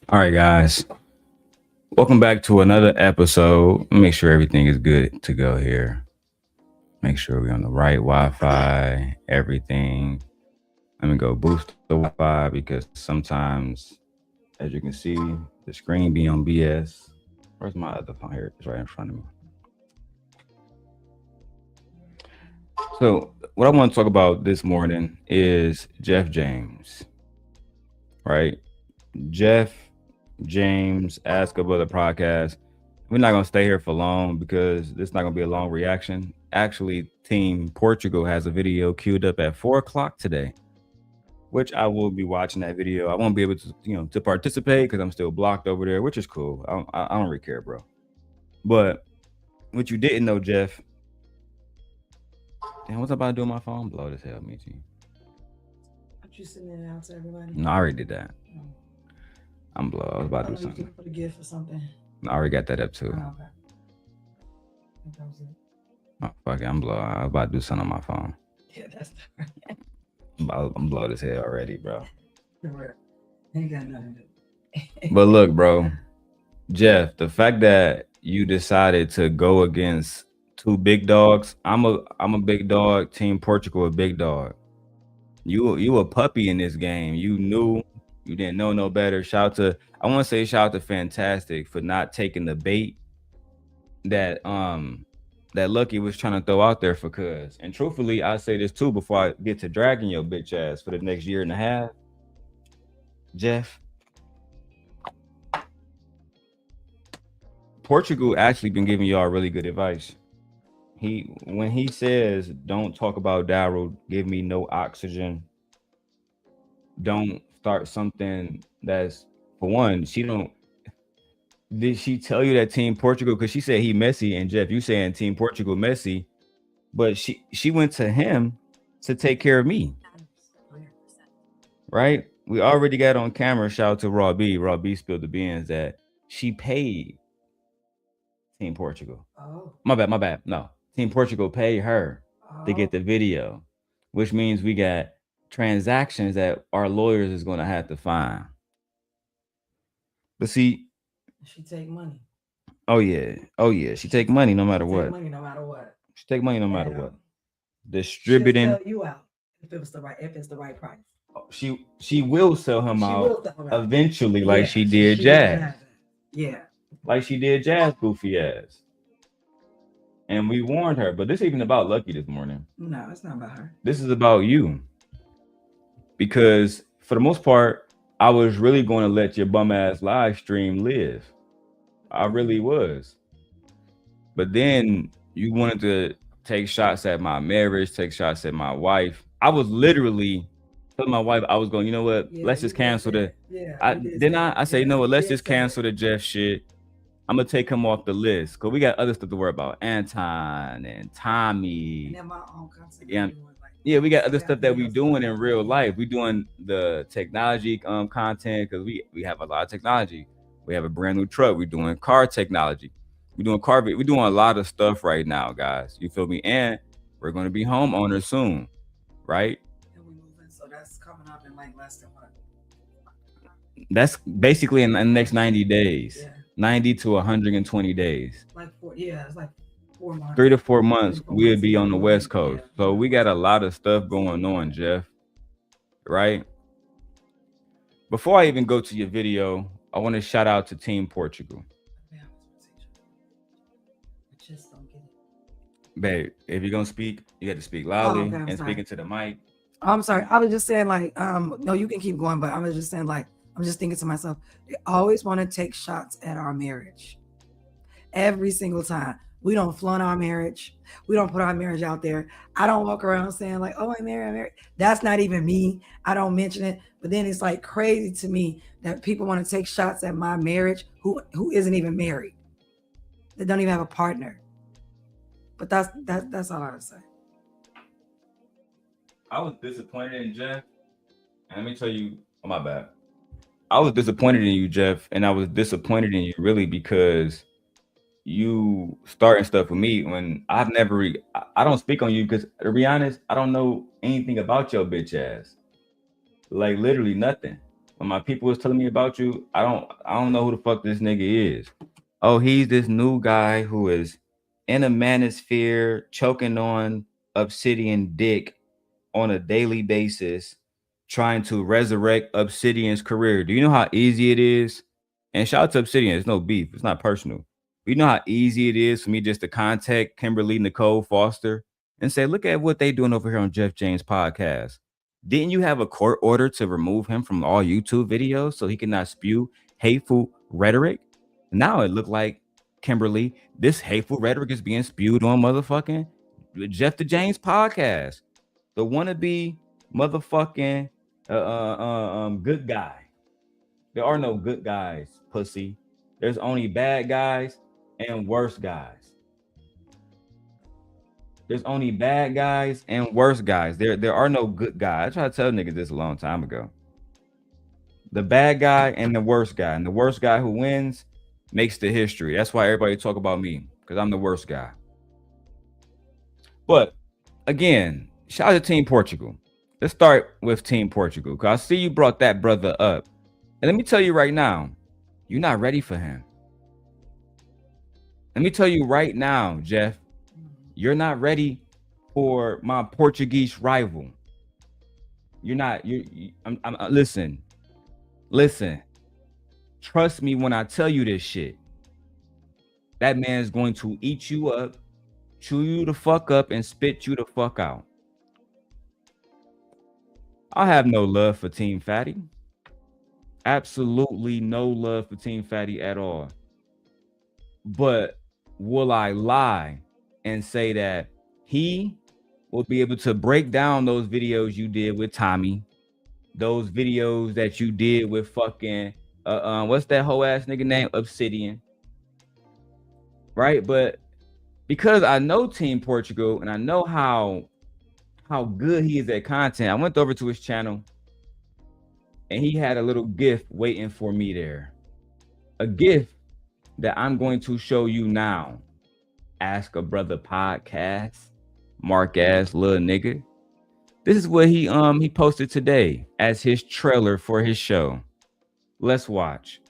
All right, guys. Welcome back to another episode. Make sure everything is good to go here. Make sure we're on the right Wi-Fi, everything. Let me go boost the Wi-Fi because sometimes, as you can see, the screen be on BS. Where's my other phone? Here, it's right in front of me. So, what I want to talk about this morning is Jeff James, right? Jeff James Ask a Brother podcast. We're not gonna stay here for long because this is not gonna be a long reaction. Actually, Team Portugal has a video queued up at 4 o'clock today, which I will be watching that video. I won't be able to, to participate because I'm still blocked over there, which is cool. I don't really care, bro. But what you didn't know, Jeff. Damn, what's I about to do on my phone? Blow this hell, me too. Aren't you sending it out to everybody? No, I already did that. I'm blow. I was about to do You something. put a gift or something. I already got that up too. Oh, okay. I think that was it. Oh, fuck it, I'm blow. I was about to do something on my phone. Yeah, that's I'm blow this hell already, bro. Ain't got nothing to do. But look, bro, Jeff, the fact that you decided to go against two big dogs, I'm a big dog. Team Portugal a big dog. You a puppy in this game. You knew you didn't know no better. Shout out to Fantastic for not taking the bait that that Lucky was trying to throw out there for Cuz. And truthfully, I say this too before I get to dragging your bitch ass for the next year and a half. Jeff, Portugal actually been giving y'all really good advice. When he says don't talk about Darrel, give me no oxygen. Don't start something that's for one, she don't did she tell you that Team Portugal? Because she said he messy, and Jeff, you saying Team Portugal messy, but she went to him to take care of me, right? We already got on camera. Shout out to Raw B. Raw B spilled the beans that she paid Team Portugal. Oh. My bad. No, Team Portugal paid her to get the video, which means we got transactions that our lawyers is going to have to find. But see, she take money. Oh yeah, she take money no matter what. Money no matter what. She take money no matter what. Distributing. She'll sell you out if it's the right price. She will sell him out eventually, like she did Jazz. Yeah. Like she did Jazz goofy ass. And we warned her, but this ain't even about Lucky this morning. No, it's not about her. This is about you. Because for the most part, I was really going to let your bum ass live stream live. I really was. But then you wanted to take shots at my marriage, take shots at my wife. I was literally telling my wife, I was going, you know what? Let's just cancel the. I say, you know what? Let's just cancel the Jeff shit. I'm gonna take him off the list because we got other stuff to worry about. Anton and Tommy. And my own content. Yeah, we got other stuff that we doing in real life. We doing the technology content because we have a lot of technology. We have a brand new truck. We're doing car technology. We're doing a lot of stuff right now, guys. You feel me? And we're going to be homeowners soon, right? And we moving, so that's coming up in like less than what? That's basically in the next 90 days. Yeah. 90 to 120 days. It's like 4 months. 3 to 4 months, we'll be on the West Coast. Yeah. So we got a lot of stuff going on, Jeff. Right? Before I even go to your video, I want to shout out to Team Portugal. Just don't get it. Babe, if you're gonna speak, you got to speak loudly and speak into the mic. I'm sorry. I was just saying, like, no, you can keep going, but I was just saying, like, I'm just thinking to myself, they always want to take shots at our marriage. Every single time. We don't flaunt our marriage. We don't put our marriage out there. I don't walk around saying like, oh, I'm married. That's not even me. I don't mention it. But then it's like crazy to me that people want to take shots at my marriage who isn't even married. They don't even have a partner. But that's all I would say. I was disappointed in Jeff. And let me tell you, oh my bad. I was disappointed in you, Jeff, and I was disappointed in you really because you starting stuff with me when I've never I don't speak on you because to be honest, I don't know anything about your bitch ass. Like literally nothing. When my people was telling me about you, I don't know who the fuck this nigga is. Oh, he's this new guy who is in a manosphere choking on obsidian dick on a daily basis, trying to resurrect Obsidian's career. Do you know how easy it is? And shout out to Obsidian, it's no beef, it's not personal. But you know how easy it is for me just to contact Kimberly Nicole Foster and say, look at what they doing over here on Jeff James podcast. Didn't you have a court order to remove him from all YouTube videos so he cannot spew hateful rhetoric? Now it looked like Kimberly, this hateful rhetoric is being spewed on motherfucking Jeff the James podcast. The wannabe motherfucking good guy. There are no good guys, pussy. There's only bad guys and worse guys. There's only bad guys and worse guys. There are no good guys. I tried to tell niggas this a long time ago. The bad guy and the worst guy. And the worst guy who wins makes the history. That's why everybody talk about me, because I'm the worst guy. But again, shout out to Team Portugal. Let's start with Team Portugal, because I see you brought that brother up. And let me tell you right now, you're not ready for him. Let me tell you right now, Jeff, you're not ready for my Portuguese rival. You're not. Listen. Trust me when I tell you this shit. That man's going to eat you up, chew you the fuck up, and spit you the fuck out. I have no love for Team Fatty. Absolutely no love for Team Fatty at all. But will I lie and say that he will be able to break down those videos you did with Tommy, those videos that you did with fucking what's that whole ass nigga name? Obsidian. Right? But because I know Team Portugal and I know how good he is at content, I went over to his channel and he had a little gift waiting for me there. A gift that I'm going to show you now. Ask a Brother podcast, mark ass little nigga. This is what he posted today as his trailer for his show. Let's watch.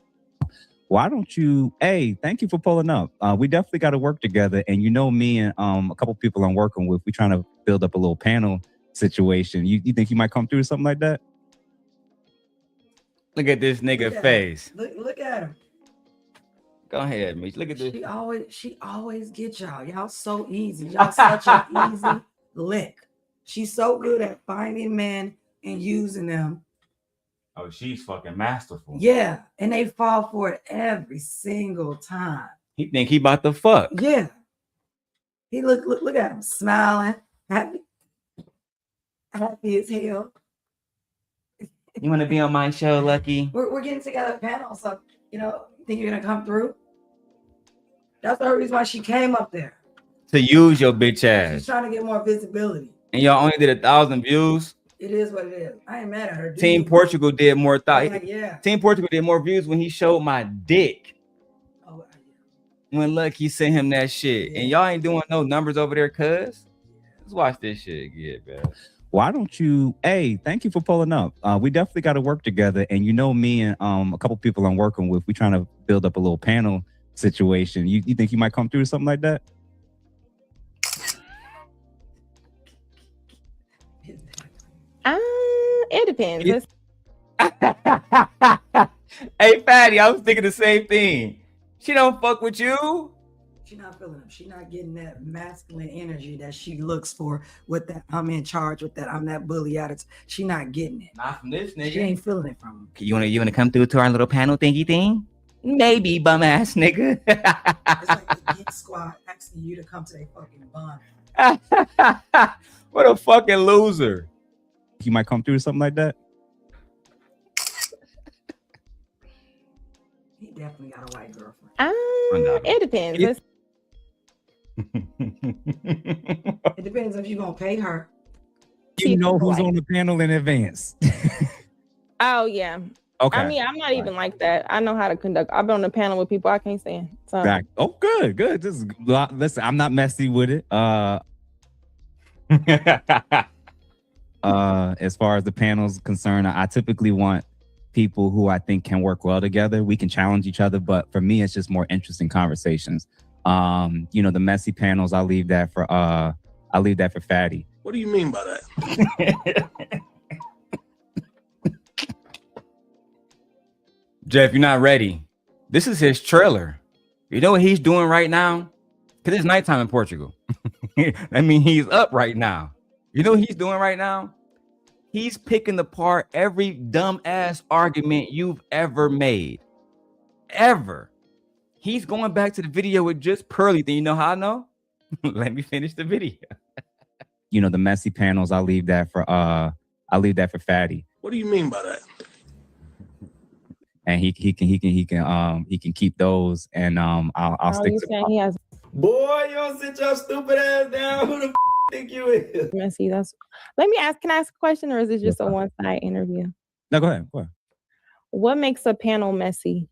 Why don't you? Hey, thank you for pulling up. We definitely got to work together. And you know, me and a couple people I'm working with, we're trying to build up a little panel situation. You think you might come through something like that? Look at this nigga face. Look at him. Go ahead, Mitch. Look at this. She always gets y'all. Y'all so easy. Y'all such an easy lick. She's so good at finding men and using them. Oh, she's fucking masterful. Yeah, and they fall for it every single time. He think he about to fuck. Yeah. He look at him, smiling, happy as hell. You want to be on my show, Lucky? We're getting together a panel, so think you're gonna come through? That's the reason why she came up there. To use your bitch ass. She's trying to get more visibility. And y'all only did 1,000 views. It is what it is. I ain't mad at her. Team Portugal did more yeah. Team Portugal did more views when he showed my dick. Oh, yeah. When Lucky sent him that shit. Yeah. And y'all ain't doing no numbers over there, cuz. Let's watch this shit again, man. Why don't you? Hey, thank you for pulling up. We definitely got to work together. And you know, me and a couple people I'm working with, we're trying to build up a little panel situation. You think you might come through something like that? It depends. Hey, Fatty, I was thinking the same thing. She don't fuck with you. She's not feeling him. She's not getting that masculine energy that she looks for with that I'm in charge, with that I'm that bully attitude. She not getting it. Not from this nigga. She ain't feeling it from him. You wanna come through to our little panel thingy thing? Maybe, bum ass nigga. It's like the Geek Squad asking you to come to their fucking bond. What a fucking loser. You might come through something like that. He definitely got a white girlfriend. It depends. It depends if you're gonna pay her. You know who's on the panel in advance. Oh yeah. Okay. I mean, I'm not even like that. I know how to conduct. I've been on the panel with people I can't stand. So Exactly. Oh, good. This is listen. I'm not messy with it. As far as the panel's concerned, I typically want people who I think can work well together. We can challenge each other, but for me, it's just more interesting conversations. The messy panels, I'll leave that for Fatty. What do you mean by that? Jeff, you're not ready. This is his trailer. You know what he's doing right now? Because it's nighttime in Portugal. I mean, he's up right now. You know what he's doing right now? He's picking apart every dumb-ass argument you've ever made. Ever. He's going back to the video with just Pearly. Then you know how I know? Let me finish the video. The messy panels, I'll leave that for Fatty. What do you mean by that? And he can keep those, and I'll stick to. He has Boy, y'all sit your stupid ass down. Who the think you is? messy. Can I ask a question, or is it just a one-side interview? No, go ahead. What makes a panel messy?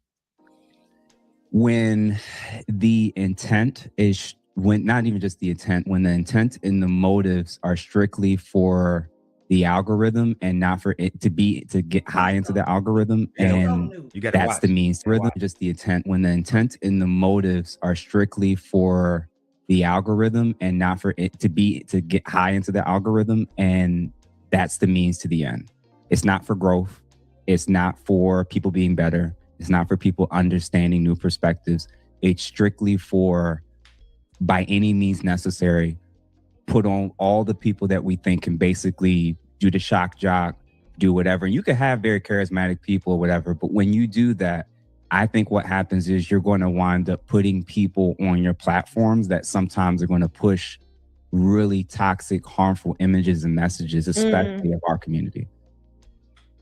When the intent is not even just the intent, when the intent and the motives are strictly for the algorithm and not for it to get high into the algorithm, and that's the means to rhythm. Just the intent, when the intent and the motives are strictly for the algorithm and not for it to get high into the algorithm, and that's the means to the end. It's not for growth. It's not for people being better. It's not for people understanding new perspectives. It's strictly for, by any means necessary, put on all the people that we think can basically do the shock jock, do whatever. And you can have very charismatic people or whatever, but when you do that, I think what happens is you're going to wind up putting people on your platforms that sometimes are going to push really toxic, harmful images and messages, especially of our community.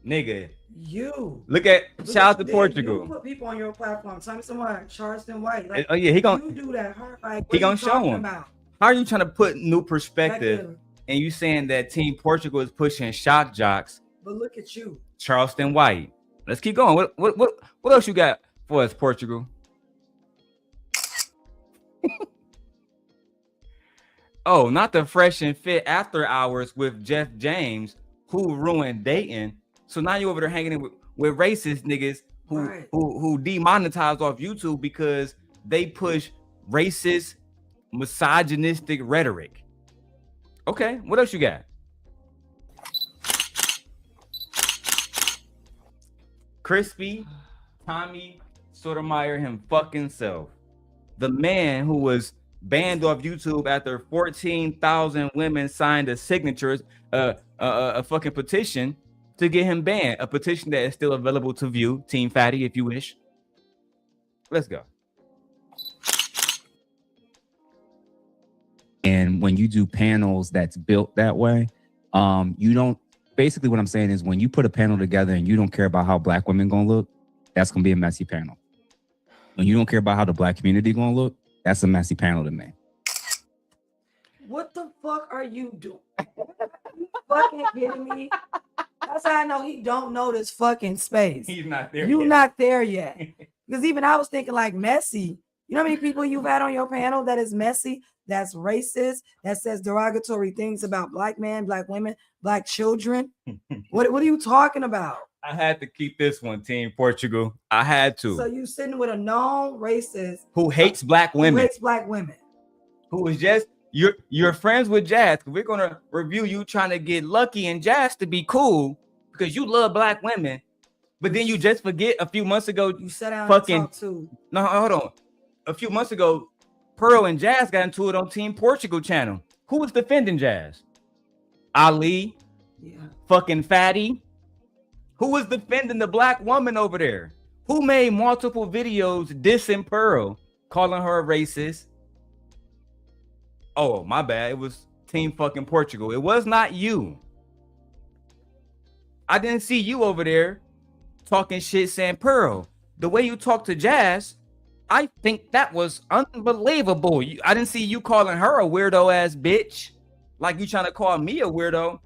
Nigga, you look at shout out to Portugal. You put people on your platform. Tell me someone, Charleston White. Like, oh yeah, he gonna do that. Like, he gonna show him. About? How are you trying to put new perspective? And you saying that Team Portugal is pushing shock jocks? But look at you, Charleston White. Let's keep going. What else you got for us, Portugal? Oh, not the fresh and fit after hours with Jeff James, who ruined dating. So now you over there hanging with racist niggas who demonetized off YouTube because they push racist, misogynistic rhetoric. Okay, what else you got? Crispy Tommy Sotomayor him fucking self. The man who was banned off YouTube after 14,000 women signed a fucking petition to get him banned. A petition that is still available to view. Team Fatty, if you wish. Let's go. And when you do panels that's built that way, you don't, basically what I'm saying is when you put a panel together and you don't care about how Black women gonna look, that's gonna be a messy panel. When you don't care about how the Black community gonna look, that's a messy panel to me. What the fuck are you doing? You fucking kidding me? That's how I know he don't know this fucking space. He's not there. You're not there yet. Because even I was thinking like messy. You know how many people you've had on your panel that is messy, that's racist, that says derogatory things about Black men, Black women, Black children? What are you talking about? I had to keep this one, Team Portugal. I had to. So you sitting with a known racist who hates Black women. Who hates Black women. Who is just you're friends with Jazz. We're gonna review you trying to get Lucky and Jazz to be cool because you love Black women, but then you just forget a few months ago you sat down fucking and talked to. No, hold on. A few months ago, Pearl and Jazz got into it on Team Portugal channel. Who was defending Jazz? Ali, fucking Fatty. Who was defending the Black woman over there? Who made multiple videos dissing Pearl, calling her a racist? Oh, my bad. It was Team fucking Portugal. It was not you. I didn't see you over there talking shit saying Pearl. The way you talk to Jazz, I think that was unbelievable. I didn't see you calling her a weirdo ass bitch like you trying to call me a weirdo.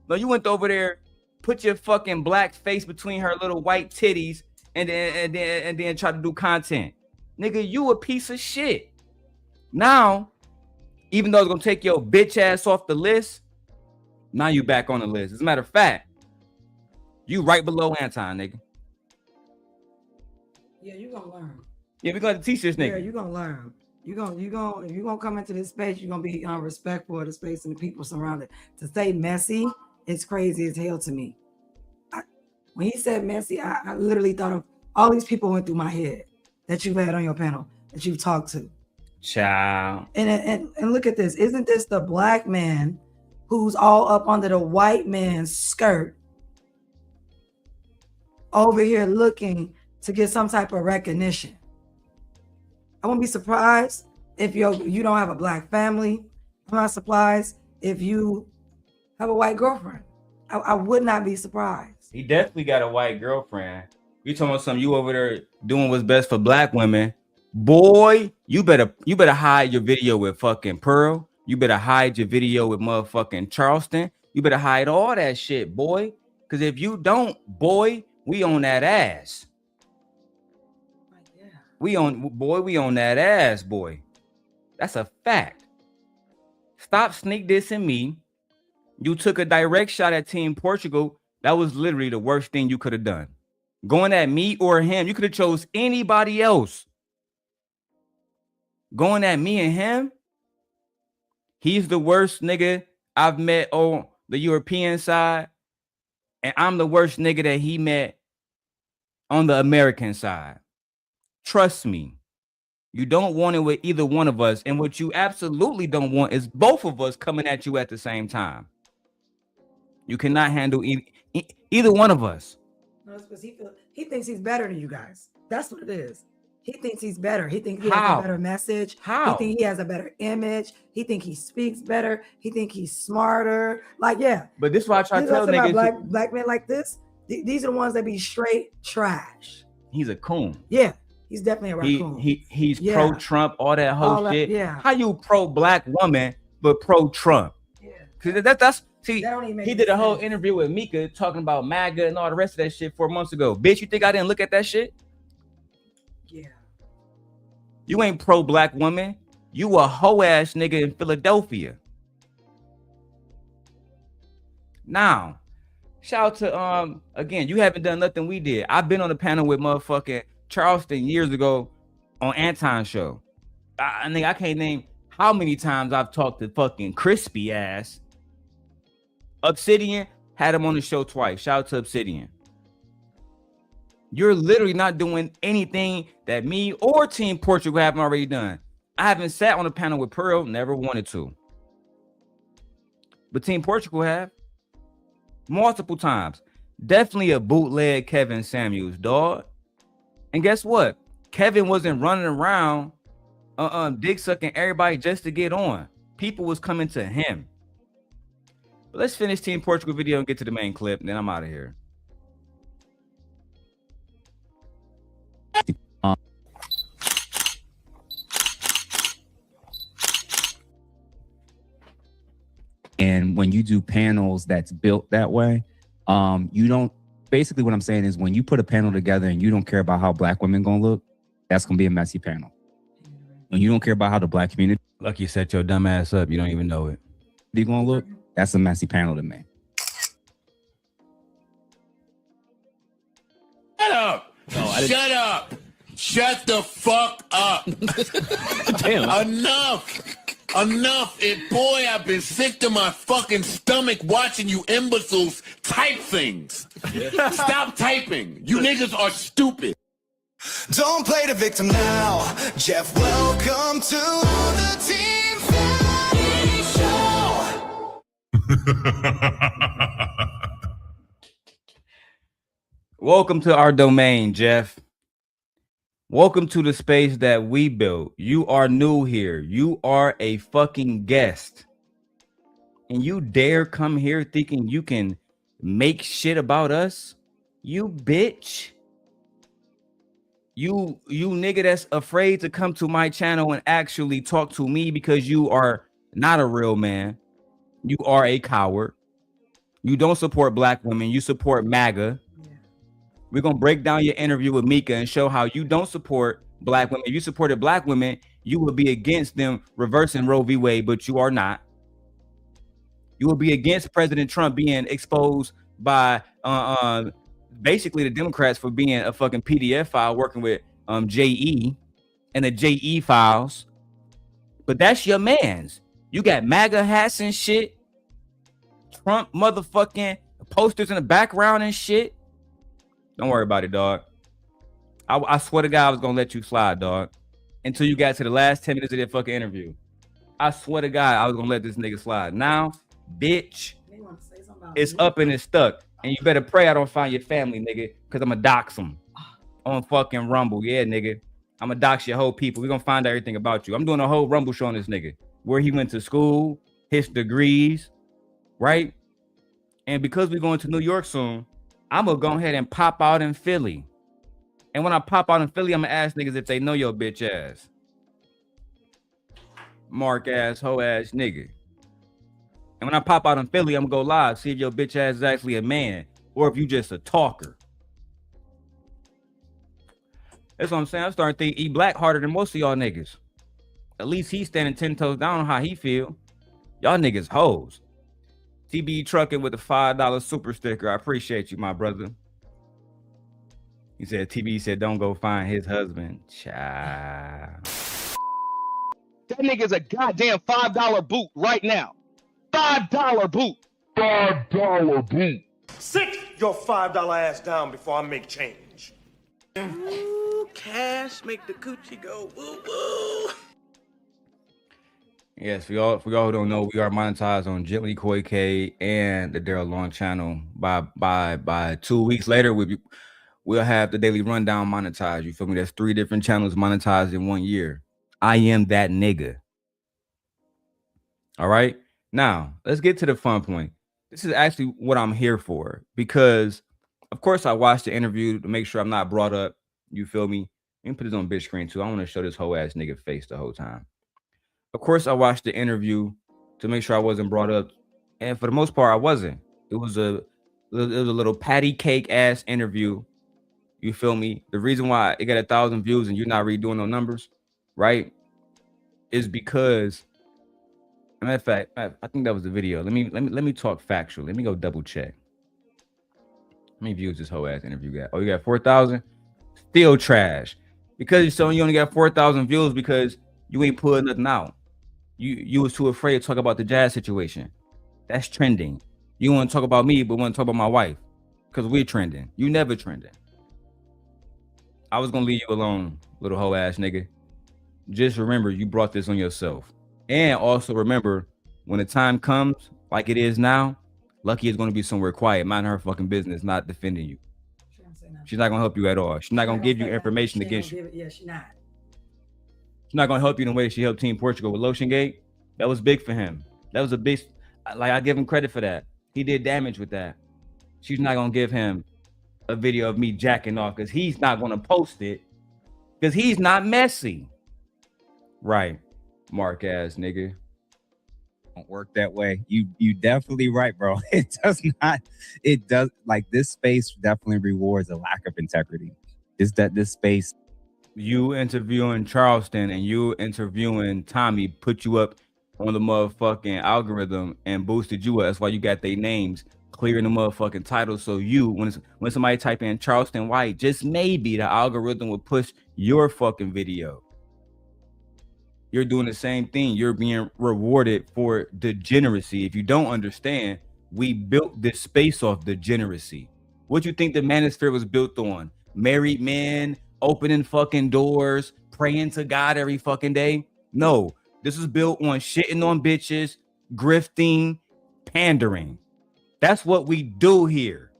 No, you went over there put your fucking black face between her little white titties and then try to do content. Nigga, you a piece of shit. Now, even though it's gonna take your bitch ass off the list, now you back on the list. As a matter of fact, you right below Anton, nigga. Yeah, you gonna learn. Yeah, we're gonna teach this nigga. Yeah, you gonna learn. If you're gonna come into this space, you're gonna be respectful of the space and the people surrounded. To say messy, it's crazy as hell to me. When he said messy, I literally thought of all these people went through my head that you've had on your panel, that you've talked to. Child. And look at this. Isn't this the black man who's all up under the white man's skirt over here looking to get some type of recognition? I won't be surprised if you don't have a black family. I'm not surprised if you have a white girlfriend. I would not be surprised. He definitely got a white girlfriend. You talking about something, you over there doing what's best for black women. Boy, you better hide your video with fucking Pearl. You better hide your video with motherfucking Charleston. You better hide all that shit, boy. Because if you don't, boy, we on that ass. We on that ass, boy. That's a fact. Stop sneak dissing me. You took a direct shot at Team Portugal. That was literally the worst thing you could have done. Going at me or him, you could have chose anybody else. Going at me and him, he's the worst nigga I've met on the European side, and I'm the worst nigga that he met on the American side. Trust me, you don't want it with either one of us, and what you absolutely don't want is both of us coming at you at the same time. You cannot handle either one of us. No, it's because he thinks he's better than you guys. That's what it is. He thinks he's better. He thinks he has a better message. How? He thinks he has a better image. He thinks he speaks better. He thinks he's smarter. Like, yeah. But this is why I try to tell niggas. Black men like this, these are the ones that be straight trash. He's a coon. Yeah. He's definitely a raccoon. He's pro-Trump, all that whole shit. Yeah. How you pro-black woman but pro-Trump? Yeah. Because that's see, that don't even make he did a whole sense. interview with Mika talking about MAGA and all the rest of that shit 4 months ago. Bitch, you think I didn't look at that shit? Yeah. You ain't pro-black woman. You a hoe ass nigga in Philadelphia. Now, shout out to again, you haven't done nothing we did. I've been on the panel with motherfucking Charleston years ago on Anton's show. I think I can't name how many times I've talked to fucking crispy ass. Obsidian had him on the show twice. Shout out to Obsidian. You're literally not doing anything that me or Team Portugal haven't already done. I haven't sat on a panel with Pearl, never wanted to. But Team Portugal have multiple times. Definitely a bootleg Kevin Samuels, dog. And guess what? Kevin wasn't running around dick sucking everybody just to get on. People was coming to him. But let's finish Team Portugal video and get to the main clip, and then I'm out of here. And when you do panels that's built that way, you don't, basically what I'm saying is when you put a panel together and you don't care about how black women gonna look, that's gonna be a messy panel. When you don't care about how the black community Lucky you set your dumb ass up. You don't even know it. gonna look, that's a messy panel to me. Shut up! Shut up! Shut the fuck up! Damn. Enough! Boy, I've been sick to my fucking stomach watching you imbeciles type things. Stop typing. You niggas are stupid. Don't play the victim now. Jeff, welcome to the Team Show. Welcome to our domain, Jeff. Welcome to the space that we built. You are new here. You are a fucking guest. And you dare come here thinking you can make shit about us? You bitch. You nigga that's afraid to come to my channel and actually talk to me because you are not a real man. You are a coward. You don't support black women. You support MAGA. Yeah. We're going to break down your interview with Mika and show how you don't support black women. If you supported black women, you would be against them reversing Roe v. Wade, but you are not. You will be against President Trump being exposed by basically the Democrats for being a fucking PDF file working with JE and the JE files. But that's your man's. You got MAGA hats and shit. Trump motherfucking posters in the background and shit. Don't worry about it, dog. I swear to God, I was gonna let you slide, dog, until you got to the last 10 minutes of that fucking interview. I swear to God, I was gonna let this nigga slide. Now, bitch, it's up and it's stuck. And you better pray I don't find your family, nigga, because I'm gonna dox them on fucking Rumble. Yeah, nigga. I'm gonna dox your whole people. We're gonna find out everything about you. I'm doing a whole Rumble show on this nigga, where he went to school, his degrees, right? And because we're going to New York soon, I'm gonna go ahead and pop out in Philly. And when I pop out in Philly, I'm gonna ask niggas if they know your bitch ass. Mark ass, hoe ass nigga. And when I pop out in Philly, I'm gonna go live, see if your bitch ass is actually a man or if you just a talker. That's what I'm saying. I'm starting to think E Black harder than most of y'all niggas. At least he's standing 10 toes down on how he feel. Y'all niggas hoes. TB trucking with the $5 super sticker. I appreciate you, my brother. He said, TB said, don't go find his husband. Child. That nigga's a goddamn $5 boot right now. $5 boot. $5 boot. Sit your $5 ass down before I make change. Ooh, cash make the coochie go woo woo. Yes, for y'all who don't know, we are monetized on Gently Koi K and the Darrel Long channel. By 2 weeks later, we'll have the Daily Rundown monetized. You feel me? That's 3 different channels monetized in 1 year. I am that nigga. All right. Now let's get to the fun point. This is actually what I'm here for, because of course I watched the interview to make sure I'm not brought up. You feel me? Let me put this on big screen too. I want to show this whole ass nigga face the whole time. Of course I watched the interview to make sure I wasn't brought up, and for the most part I wasn't. It was a little patty cake ass interview. You feel me? The reason why it got 1,000 views and you're not redoing no numbers, right, is because, matter of fact, I think that was the video. Let me talk factual. Let me go double check. How many views this whole ass interview got? Oh, you got 4,000? Still trash. Because you're showing you only got 4,000 views because you ain't putting nothing out. You was too afraid to talk about the jazz situation. That's trending. You want to talk about me, but want to talk about my wife because we're trending. You never trending. I was gonna leave you alone, little hoe ass nigga. Just remember you brought this on yourself. And also remember, when the time comes, like it is now, Lucky is gonna be somewhere quiet, minding her fucking business, not defending you. She's not gonna help you at all. She's not gonna give you information against you. Yeah, she's not. She's not gonna help you in the way she helped Team Portugal with Lotion Gate. That was big for him. That was a big, like, I give him credit for that. He did damage with that. She's not gonna give him a video of me jacking off because he's not gonna post it because he's not messy. Right, Mark ass nigga. Don't work that way. You definitely right, bro. It does not. It does, like, this space definitely rewards a lack of integrity. Is that this space? You interviewing Charleston and you interviewing Tommy put you up on the motherfucking algorithm and boosted you up. That's why you got their names clearing the motherfucking title. So you, when somebody type in Charleston White, just maybe the algorithm will push your fucking video. You're doing the same thing. You're being rewarded for degeneracy. If you don't understand, we built this space off degeneracy. What you think the manosphere was built on? Married men opening fucking doors, praying to God every fucking day? No, this was built on shitting on bitches, grifting, pandering. That's what we do here.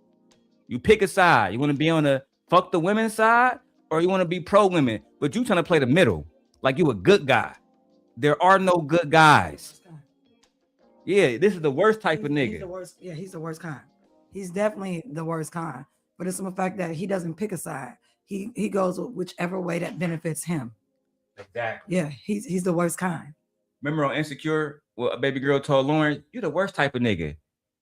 You pick a side. You want to be on the fuck the women side, or you want to be pro women, but you trying to play the middle like you a good guy. There are no good guys. Yeah, this is the worst type of nigga. He's the worst. Yeah, he's the worst kind. He's definitely the worst kind. But it's the fact that he doesn't pick a side. He goes whichever way that benefits him. Exactly. Yeah, he's the worst kind. Remember on Insecure, well, a baby girl told Lauren, "You're the worst type of nigga.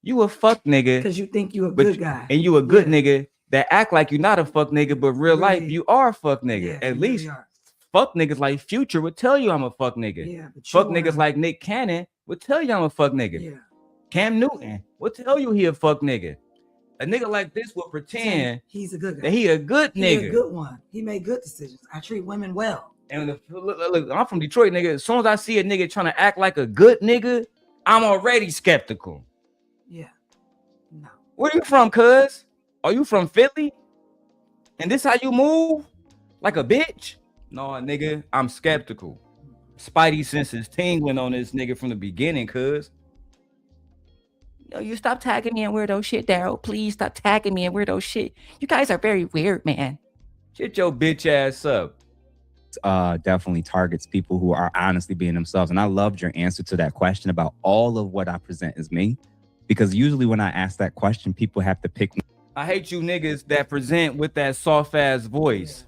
You a fuck nigga. Because you think you a but good guy. And you a good nigga that act like you not a fuck nigga, but real life Really? you are a fuck nigga. Yeah, At you least really are. fuck niggas like Future would tell you I'm a fuck nigga. Yeah, but Fuck niggas like Nick Cannon would tell you I'm a fuck nigga. Yeah. Cam Newton would tell you he a fuck nigga. A nigga like this will pretend he's a good guy. that he a good nigga. He a good one. He made good decisions. I treat women well. And look, I'm from Detroit, nigga. As soon as I see a nigga trying to act like a good nigga, I'm already skeptical. Yeah. No. Where you from, cuz? Are you from Philly? And this how you move? Like a bitch? No, nigga, I'm skeptical. Spidey senses tingling on this nigga from the beginning, cuz. No, you stop tagging me in weirdo shit, Darrel. Please stop tagging me in weirdo shit. You guys are very weird, man. Shut your bitch ass up. Definitely targets people who are honestly being themselves. And I loved your answer to that question about all of what I present as me. Because usually when I ask that question, people have to pick. I hate you niggas that present with that soft ass voice.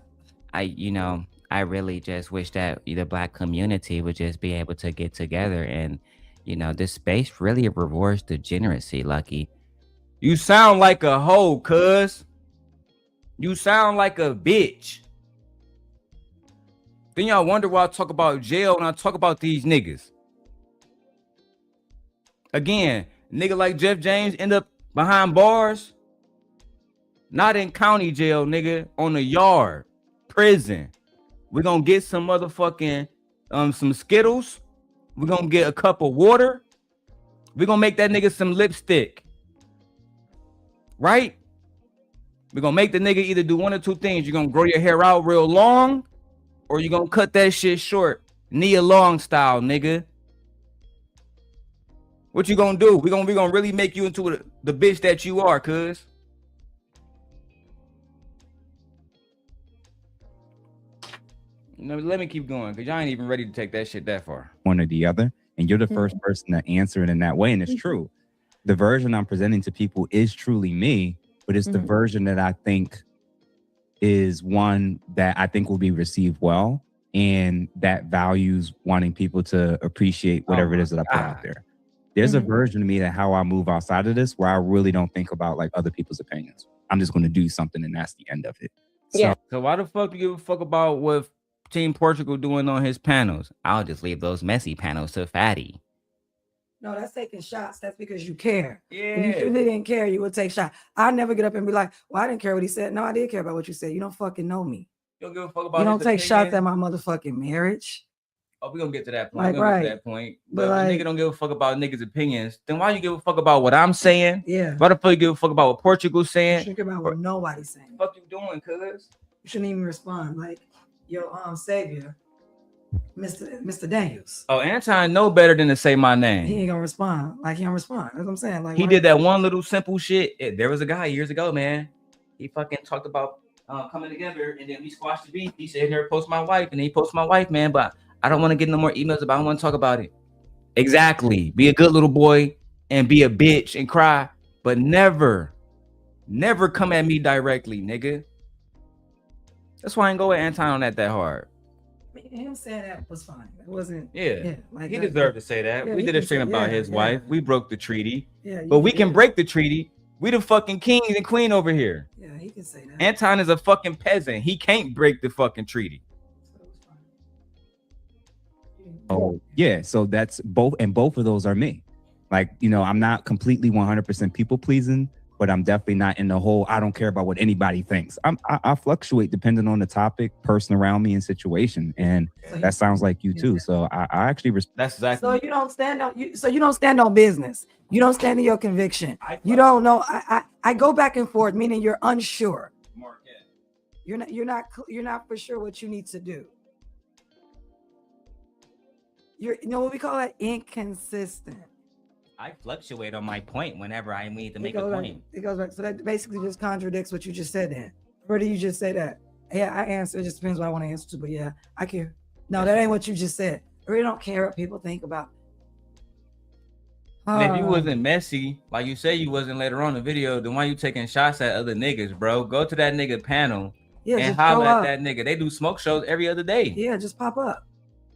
I really just wish that the Black community would just be able to get together and, this space really rewards degeneracy, Lucky. You sound like a hoe, cuz. You sound like a bitch. Then y'all wonder why I talk about jail when I talk about these niggas. Again, nigga like Jeff James end up behind bars. Not in county jail, nigga. On the yard. Prison. We're gonna get some motherfucking some Skittles. We're gonna get a cup of water. We're gonna make that nigga some lipstick. Right? We're gonna make the nigga either do one or two things. You're gonna grow your hair out real long, or you're gonna cut that shit short. Nia Long style, nigga. What you gonna do? We gonna really make you into the bitch that you are, cuz. Let me keep going, because y'all ain't even ready to take that shit that far. One or the other. And you're the first person to answer it in that way. And it's true. The version I'm presenting to people is truly me, but it's the version that I think is one that I think will be received well, and that values wanting people to appreciate whatever it is that I put out there. There's a version of me that how I move outside of this where I really don't think about like other people's opinions. I'm just going to do something and that's the end of it. So why the fuck do you give a fuck about what Team Portugal doing on his panels? I'll just leave those messy panels to Fatty. No, that's taking shots. That's because you care. Yeah. If you truly didn't care, you would take shots. I'd never get up and be like, well, I didn't care what he said. No, I did care about what you said. You don't fucking know me. You don't give a fuck about You don't his take opinion? shots at my motherfucking marriage. Oh, we're gonna get to that point. Like, We're gonna get to right. that point. But But like- nigga don't give a fuck about niggas' opinions. Then why you give a fuck about what I'm saying? Yeah. Why the fuck you give a fuck about what Portugal's You saying? shouldn't care about what nobody's saying. What the fuck you doing, cuz? You shouldn't even respond. Like your savior, Mr. Daniels. Oh, Anton know better than to say my He name. ain't gonna respond. Like he don't respond. That's what I'm saying. Like He why- did that one little simple shit. There was a guy years ago, man. He fucking talked about coming together, and then we squashed the beef. He said, "Here, post my wife," and then he posted my wife, man. But I don't want to get no more emails about. I don't want to talk about it. Exactly. Be a good little boy and be a bitch and cry, but never come at me directly, nigga. That's why I ain't go at Anton on that hard. him saying that was fine. It wasn't. Yeah, like he that- deserved to say that. Yeah, We he did a can stream say- about yeah, his yeah. wife. We broke the treaty, Yeah, but we yeah. can break the treaty. We the fucking kings and queen over here. Yeah, he can say that. Anton is a fucking peasant. He can't break the fucking treaty. So it's fine. Oh, yeah. So that's both, and both of those are me. Like, you know, I'm not completely 100% people pleasing, but I'm definitely not in the whole, I don't care about what anybody thinks. I fluctuate depending on the topic, person around me, and situation. And that sounds like you too. So I actually That's exactly. So you don't stand on you. So you don't stand on business. You don't stand in your conviction. You don't know. I go back and forth, meaning you're unsure. You're not for sure what you need to do. You know what we call that? Inconsistent. I fluctuate on my point whenever I need to It make a goes back- point. It goes back. So that basically just contradicts what you just said then. Or did you just say that? Yeah, I answer. It just depends what I want to answer to. But yeah, I care. No, that ain't what you just said. I really don't care what people think about. And if you wasn't messy, like you say you wasn't later on in the video, then why you taking shots at other niggas, bro? Go to that nigga panel yeah, and just holler show at up. that nigga. They do smoke shows every other day. Yeah, just pop up.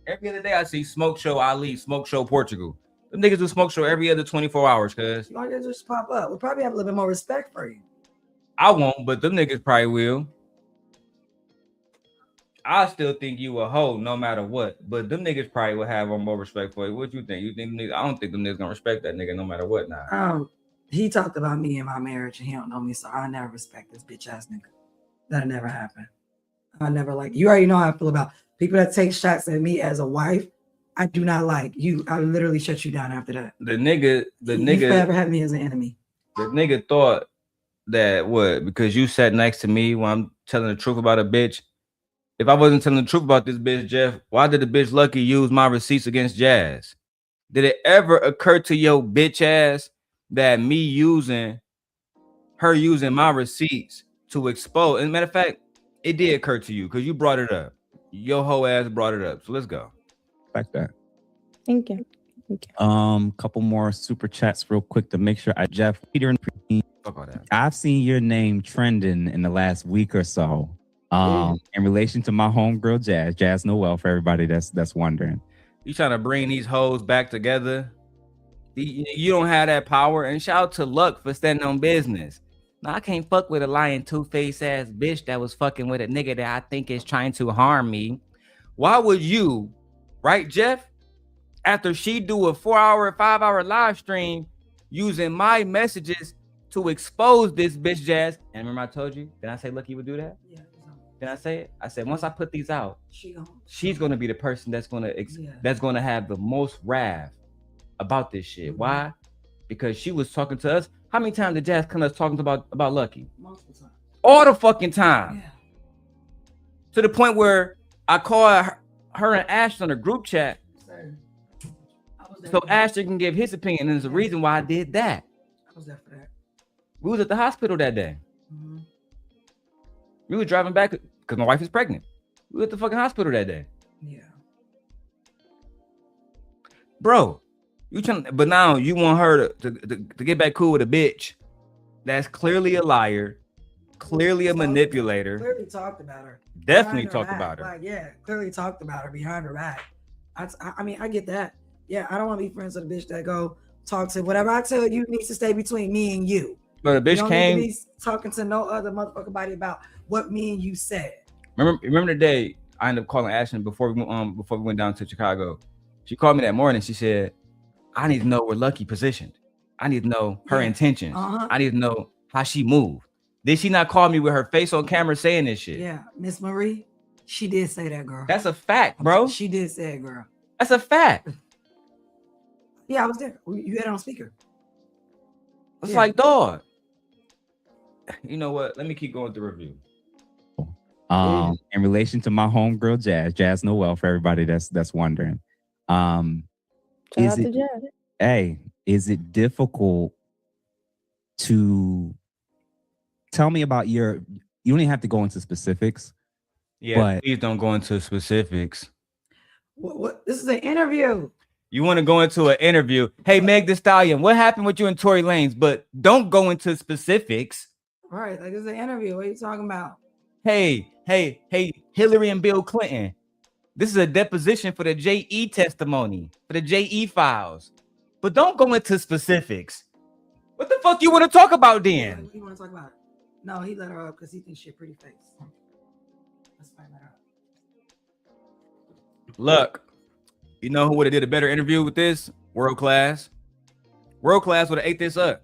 Every other day I see smoke show Ali, smoke show Portugal. Them niggas do smoke show every other 24 hours, cuz. You want to just pop up. We'll probably have a little bit more respect for you. I won't, but them niggas probably will. I still think you a hoe no matter what, but them niggas probably will have more respect for you. What you think? You think niggas? I don't think them niggas gonna respect that nigga no matter what now. He talked about me and my marriage, and he don't know me, so I never respect this bitch ass nigga. That'll never happen. I never like you. Already know how I feel about people that take shots at me as a wife. I do not like you. I literally shut you down after that. The nigga You forever had me as an enemy. The nigga thought that what, because you sat next to me when I'm telling the truth about a bitch. If I wasn't telling the truth about this bitch, Jeff, why did the bitch Lucky use my receipts against Jazz? Did it ever occur to your bitch ass that me using my receipts to expose? And matter of fact, it did occur to you because you brought it up. Your whole ass brought it up. So let's go. Like that. Thank you. Thank you. Couple more super chats real quick to make sure. Jeff, Fuck all that. I've seen your name trending in the last week or so. In relation to my homegirl Jazz Noel, for everybody that's wondering. You trying to bring these hoes back together? You don't have that power. And shout out to Luck for standing on business. No, I can't fuck with a lying two-faced ass bitch that was fucking with a nigga that I think is trying to harm me. Why would you, right, Jeff? After she do a 4-hour, 5-hour live stream using my messages to expose this bitch Jazz. And remember I told you, did I say Lucky would do that? Yeah. Did I say it? I said once I put these out, she's gonna be the person that's gonna have the most wrath about this shit. Why? Because she was talking to us. How many times did Jazz come to us talking about Lucky? Multiple times. All the fucking time. Yeah. To the point where I call her and Ashton on a group chat. So Ashton can give his opinion, and there's a reason why I did that. I was there for that. We was at the hospital that day. We were driving back because my wife is pregnant. We were at the fucking hospital that day. Yeah. Bro, but now you want her to get back cool with a bitch that's clearly a liar, clearly a manipulator. Clearly talked about her. Definitely talked about her. Like, yeah, clearly talked about her behind her back. I mean, I get that. Yeah, I don't want to be friends with a bitch that go talk to whatever I tell you needs to stay between me and you. But a bitch came need to be talking to no other motherfucker body about what me and you said. Remember the day I ended up calling Ashton before we went down to Chicago. She called me that morning. She said, "I need to know where Lucky positioned. I need to know her intentions. I need to know how she moved." Did she not call me with her face on camera saying this shit? Yeah, Miss Marie, she did say that, girl. That's a fact, bro. She did say it, girl. That's a fact. Yeah, I was there. You had it on speaker. It's like, dog. You know what? Let me keep going through review. In relation to my homegirl Jazz Noel, for everybody that's wondering. Is it difficult to tell me about you don't even have to go into specifics. Yeah, but please don't go into specifics. What? This is an interview. You want to go into an interview. Hey, Meg Thee Stallion, what happened with you and Tory Lanez? But don't go into specifics. Right, like this is an interview. What are you talking about? Hey, Hillary and Bill Clinton. This is a deposition for the JE testimony, for the JE files. But don't go into specifics. What the fuck you want to talk about then? What do you want to talk about? No, he let her up because he thinks she a pretty face. Let's find that out. Look, you know who would have did a better interview with this? World Class. World Class would have ate this up.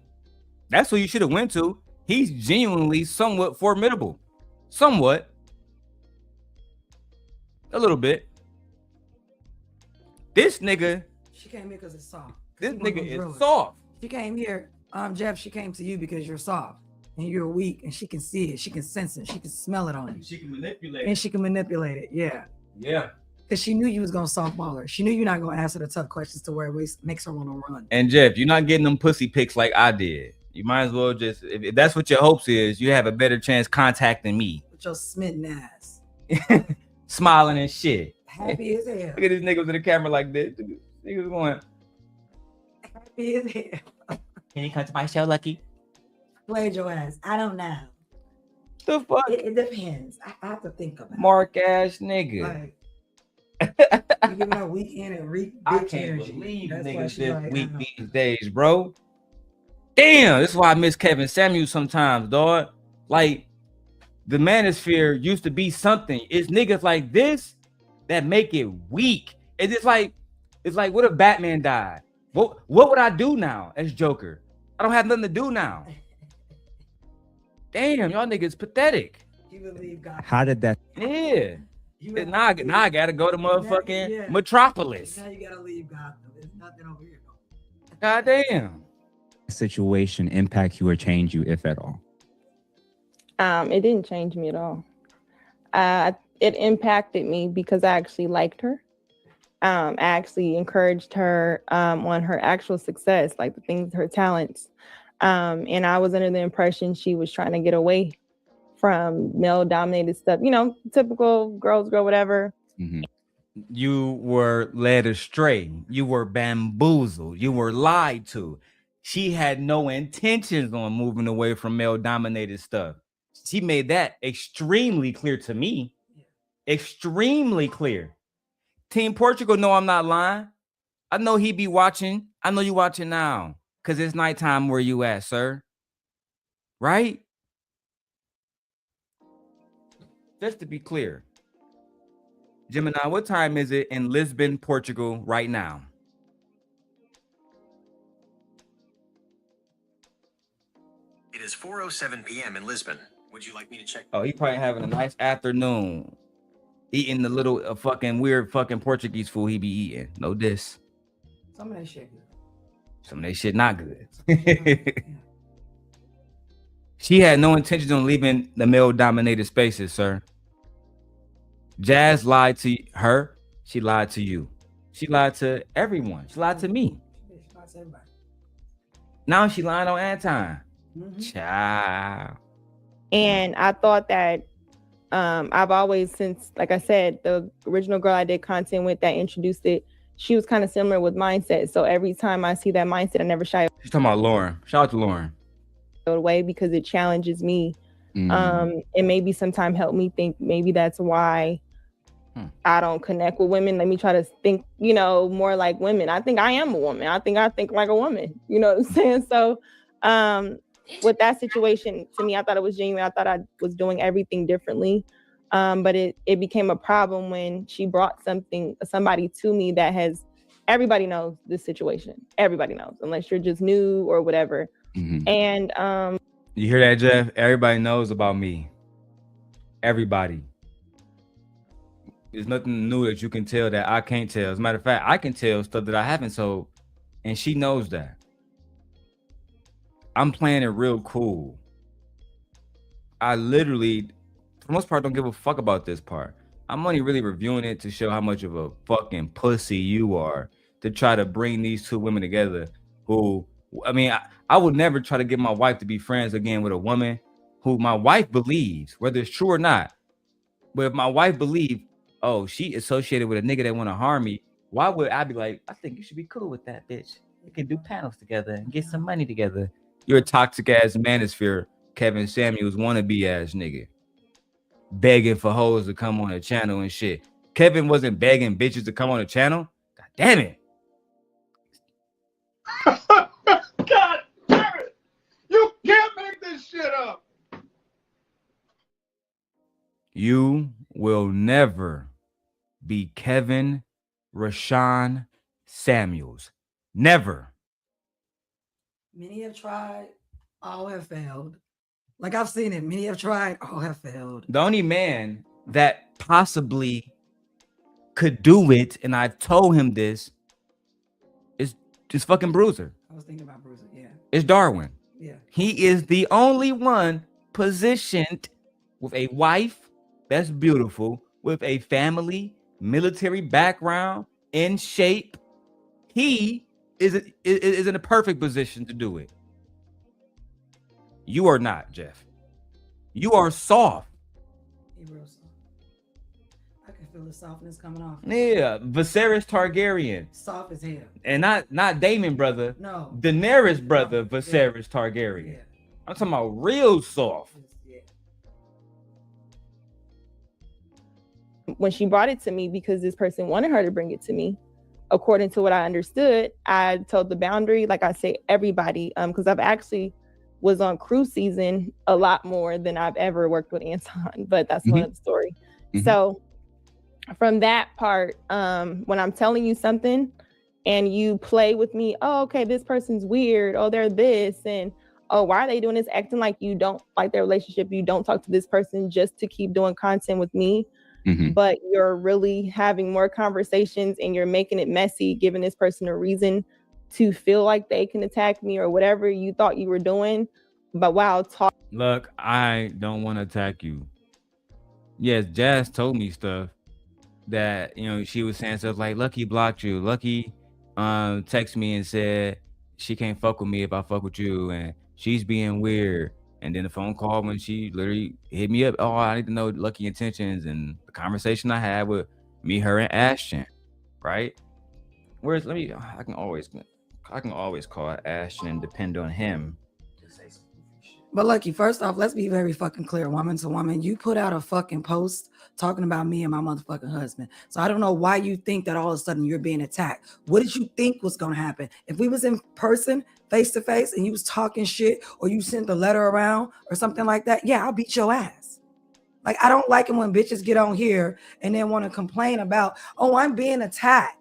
That's who you should have went to. He's genuinely somewhat formidable. Somewhat. A little bit. This nigga. She came here because it's soft. This nigga is soft. She came here, Jeff, she came to you because you're soft and you're weak and she can see it. She can sense it. She can smell it on you. She can manipulate it. And she can manipulate it. Yeah. Yeah. Because she knew you was going to softball her. She knew you're not going to answer the tough questions to where it makes her want to run. And Jeff, you're not getting them pussy pics like I did. You might as well just, if that's what your hopes is, you have a better chance contacting me. With your smitten ass. Smiling and shit. Happy as hell. Look at these niggas in the camera like this. Niggas going. Happy as hell. Can you come to my show, Lucky? Played your ass. I don't know. The fuck? It depends. I have to think about it. Mark ass nigga. Like, You giving her weekend and big I can't energy. believe That's why niggas she this like, weak I know. these days, bro. Damn, this is why I miss Kevin Samuels sometimes, dog. Like, the manosphere used to be something. It's niggas like this that make it weak. It's like what if Batman died? What would I do now as Joker? I don't have nothing to do now. Damn, y'all niggas pathetic. You believe God. How did that? Yeah. You Now I gotta go to motherfucking Metropolis. Now you gotta leave Gotham. There's nothing over here. God damn. Situation impact you or change you, if at all? It didn't change me at all. It impacted me because I actually liked her. I actually encouraged her on her actual success, like the things, her talents. And I was under the impression she was trying to get away from male-dominated stuff. You know, typical girl, whatever. Mm-hmm. You were led astray. You were bamboozled. You were lied to. She had no intentions on moving away from male-dominated stuff. She made that extremely clear to me. Extremely clear. Team Portugal know I'm not lying. I know he be watching. I know you watching now because it's nighttime where you at, sir. Right? Just to be clear. Gemini, what time is it in Lisbon, Portugal right now? It is 4:07 p.m. in Lisbon. Would you like me to check? Oh, he probably having a nice afternoon. Eating the little fucking weird fucking Portuguese food he be eating. No diss. Some of that shit good. Some of that shit not good. She had no intention on leaving the male-dominated spaces, sir. Jazz lied to her. She lied to you. She lied to everyone. She lied to me. She lied to everybody. Now she lying on Anton. Mm-hmm. Child. And I thought that I've always, since, like I said, the original girl I did content with that introduced it, she was kind of similar with mindset. So every time I see that mindset, I never shy She's talking about Lauren. Shout out to Lauren. away because it challenges me. And maybe sometime help me think maybe that's why I don't connect with women. Let me try to think, you know, more like women. I think I am a woman. I think like a woman. You know what I'm saying? So with that situation, to me, I thought it was genuine. I thought I was doing everything differently. But it became a problem when she brought somebody to me that has, everybody knows this situation. Everybody knows, unless you're just new or whatever. Mm-hmm. And you hear that, Jeff? Everybody knows about me. Everybody. There's nothing new that you can tell that I can't tell. As a matter of fact, I can tell stuff that I haven't told, and she knows that. I'm playing it real cool. I literally, for the most part, don't give a fuck about this part. I'm only really reviewing it to show how much of a fucking pussy you are to try to bring these two women together who, I mean, I would never try to get my wife to be friends again with a woman who my wife believes, whether it's true or not. But if my wife believed, oh, she associated with a nigga that want to harm me, why would I be like, I think you should be cool with that bitch. We can do panels together and get some money together. You're a toxic ass manosphere, Kevin Samuels wannabe ass nigga. Begging for hoes to come on the channel and shit. Kevin wasn't begging bitches to come on the channel. God damn it. God damn it! You can't make this shit up. You will never be Kevin Rashawn Samuels. Never. Many have tried, all have failed. Like I've seen it. Many have tried, all have failed. The only man that possibly could do it, and I've told him this, is just fucking Bruiser. I was thinking about Bruiser, yeah. It's Darwin. Yeah. He is the only one positioned with a wife that's beautiful, with a family, military background, in shape. He is in a perfect position to do it. You are not, Jeff. You are soft. He real soft. I can feel the softness coming off. Yeah, Viserys Targaryen. Soft as hell. And not Daemon brother. No. Daenerys brother, Viserys Targaryen. Yeah. I'm talking about real soft. Yeah. when she brought it to me, because this person wanted her to bring it to me, according to what I understood, I told the boundary, like I say, everybody, because I've actually was on cruise season a lot more than I've ever worked with Anton, but that's another story. So from that part, when I'm telling you something and you play with me, oh, okay, this person's weird, oh, they're this, and oh, why are they doing this, acting like you don't like their relationship, you don't talk to this person just to keep doing content with me, but you're really having more conversations and you're making it messy, giving this person a reason to feel like they can attack me or whatever you thought you were doing. But wow, Look, I don't want to attack you. Yes, Jazz told me stuff that, you know, she was saying stuff like, Lucky blocked you. Lucky texted me and said she can't fuck with me if I fuck with you, and she's being weird. And then the phone call when she literally hit me up, oh, I need to know Lucky intentions, and the conversation I had with me, her, and Ashton, right? Whereas I can always call Ashton and depend on him. But Lucky, first off, let's be very fucking clear, woman to woman. You put out a fucking post talking about me and my motherfucking husband. So I don't know why you think that all of a sudden you're being attacked. What did you think was going to happen? If we was in person, face to face, and you was talking shit, or you sent a letter around or something like that, yeah, I'll beat your ass. Like, I don't like it when bitches get on here and then want to complain about, oh, I'm being attacked.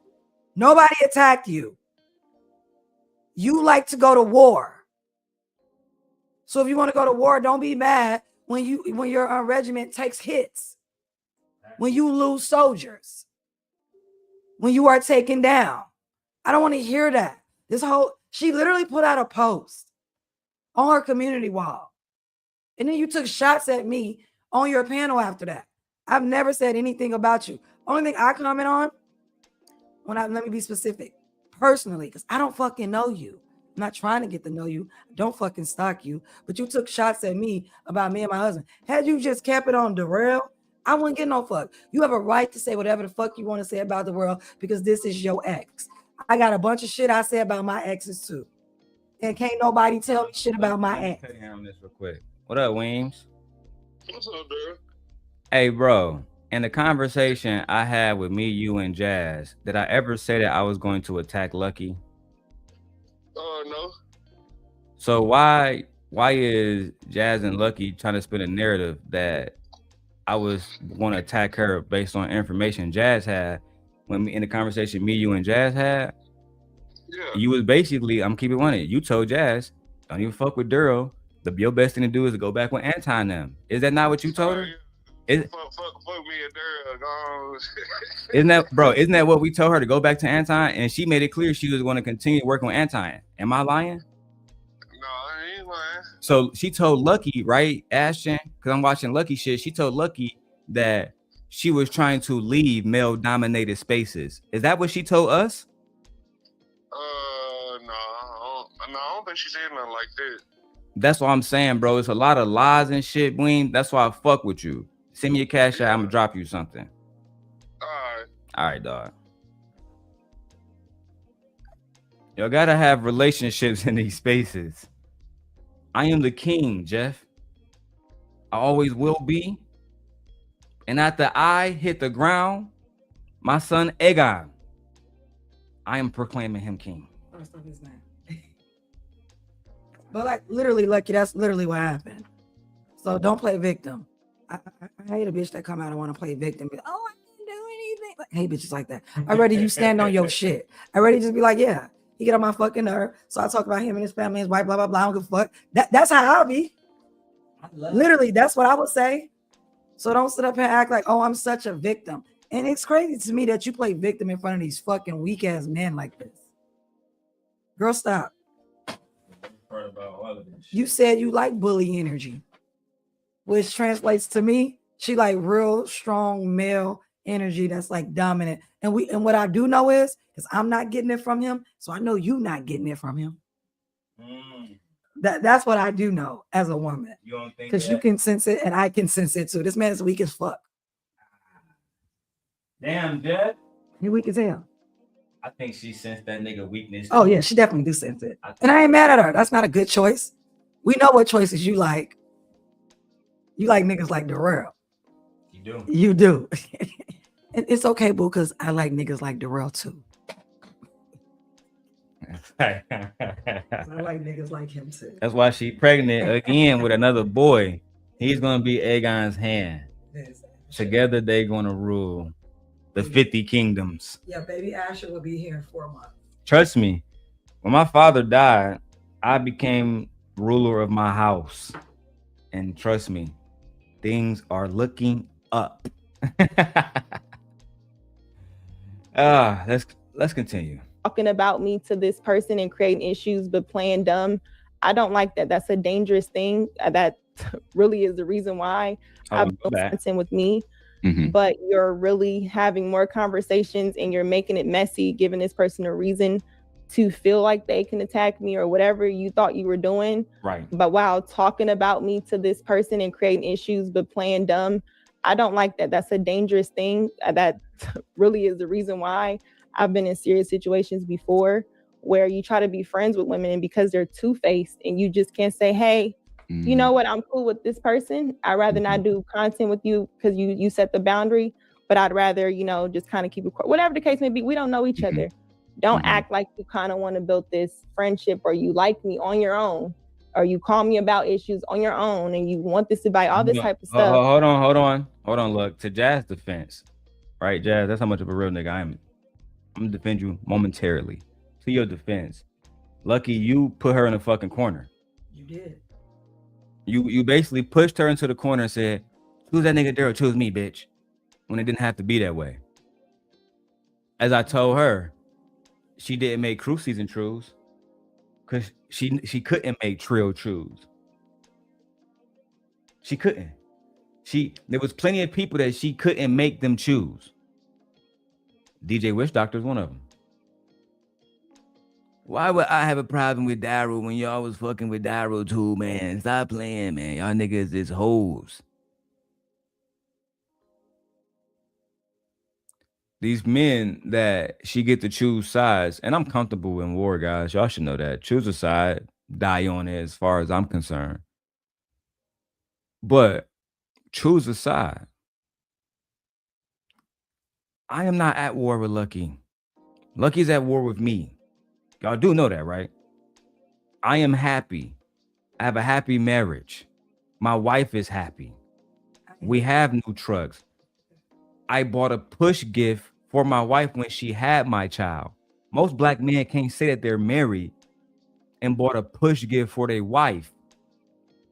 Nobody attacked you. You like to go to war. So if you want to go to war, don't be mad when your regiment takes hits, when you lose soldiers, when you are taken down. I don't want to hear that. She literally put out a post on her community wall, and then you took shots at me on your panel after that. I've never said anything about you. Only thing I comment on, let me be specific, personally, because I don't fucking know you. I'm not trying to get to know you. I don't fucking stalk you. But you took shots at me about me and my husband. Had you just kept it on Darrel, I wouldn't get no fuck. You have a right to say whatever the fuck you want to say about the world because this is your ex. I got a bunch of shit I say about my exes too. And can't nobody tell me shit about my ex. Cut in on this real quick. What up, Weems? What's up, Darrel? Hey, bro. In the conversation I had with me, you, and Jazz, did I ever say that I was going to attack Lucky? No. So why is Jazz and Lucky trying to spin a narrative that I was going to attack her based on information Jazz had in the conversation me, you, and Jazz had? Yeah. You was basically, I'm keeping one. You told Jazz, don't even fuck with Darrel. Your best thing to do is to go back with Anton them. Is that not what you told her? Fuck me and Darrel. Isn't that what we told her, to go back to Anton? And she made it clear she was going to continue working with Anton. Am I lying? No, I ain't lying. So she told Lucky, right, Ashton, because I'm watching Lucky shit, she told Lucky that she was trying to leave male-dominated spaces. Is that what she told us? No, I don't think she said nothing like that. That's what I'm saying, bro. It's a lot of lies and shit, Ween. That's why I fuck with you. Send me your cash out. I'm gonna drop you something. All right, dog. Y'all gotta have relationships in these spaces. I am the king, Jeff. I always will be. And after I hit the ground, my son Egon, I am proclaiming him king. First of his name. But like literally, Lucky, that's literally what happened. So don't play victim. I hate a bitch that come out and want to play victim. Oh, I didn't do anything. Like, hey, bitches like that. I'd rather you stand on your shit. I'd rather just be like, yeah, he get on my fucking nerve. So I talk about him and his family, his wife, blah, blah, blah. I don't give a fuck. That's how I'll be. Literally, that's what I would say. So don't sit up here and act like, oh, I'm such a victim. And it's crazy to me that you play victim in front of these fucking weak ass men like this. Girl, stop. You said you like bully energy, which translates to me, she like real strong male energy that's like dominant. And what I do know is I'm not getting it from him, so I know you not getting it from him. That's what I do know as a woman. You don't think? Because you can sense it and I can sense it too. This man is weak as fuck. Damn, Jeff. He weak as hell. I think she sensed that nigga weakness. Oh yeah, she definitely do sense it. And I ain't mad at her. That's not a good choice. We know what choices you like. You like niggas like Darrel. You do. You do. And it's okay, boo, because I like niggas like Darrel too. I like niggas like him too. That's why she pregnant again with another boy. He's gonna be Aegon's hand. Together they're gonna rule the 50 kingdoms. Yeah, baby Asher will be here in 4 months. Trust me, when my father died, I became ruler of my house. And trust me, things are looking up. Let's continue. Talking about me to this person and creating issues, but playing dumb. I don't like that. That's a dangerous thing. That really is the reason why I've built content with me. Mm-hmm. But you're really having more conversations and you're making it messy, giving this person a reason to feel like they can attack me or whatever you thought you were doing. Right. But while talking about me to this person and creating issues, but playing dumb, I don't like that. That's a dangerous thing. That really is the reason why I've been in serious situations before where you try to be friends with women and because they're two-faced and you just can't say, hey, you know what? I'm cool with this person. I'd rather not do content with you because you set the boundary, but I'd rather, just kind of keep it, whatever the case may be. We don't know each other. Don't act like you kind of want to build this friendship or you like me on your own or you call me about issues on your own and you want this advice, all this type of stuff. Hold on. Look, to Jazz's defense, right, Jazz, that's how much of a real nigga I am. I'm gonna defend you momentarily. To your defense, Lucky, you put her in a fucking corner. You did. You basically pushed her into the corner and said, choose that nigga Darrel, choose me, bitch. When it didn't have to be that way. As I told her, she didn't make Crew Season trues because she couldn't make Trio trues. She couldn't. There was plenty of people that she couldn't make them choose. DJ Witch Doctor is one of them. Why would I have a problem with Darrel when y'all was fucking with Darrel too, man? Stop playing, man. Y'all niggas is hoes. These men that she get to choose sides, and I'm comfortable in war, guys. Y'all should know that. Choose a side, die on it as far as I'm concerned. But choose a side. I am not at war with Lucky. Lucky's at war with me. Y'all do know that, right? I am happy. I have a happy marriage. My wife is happy. We have new trucks. I bought a push gift for my wife when she had my child. Most black men can't say that they're married and bought a push gift for their wife.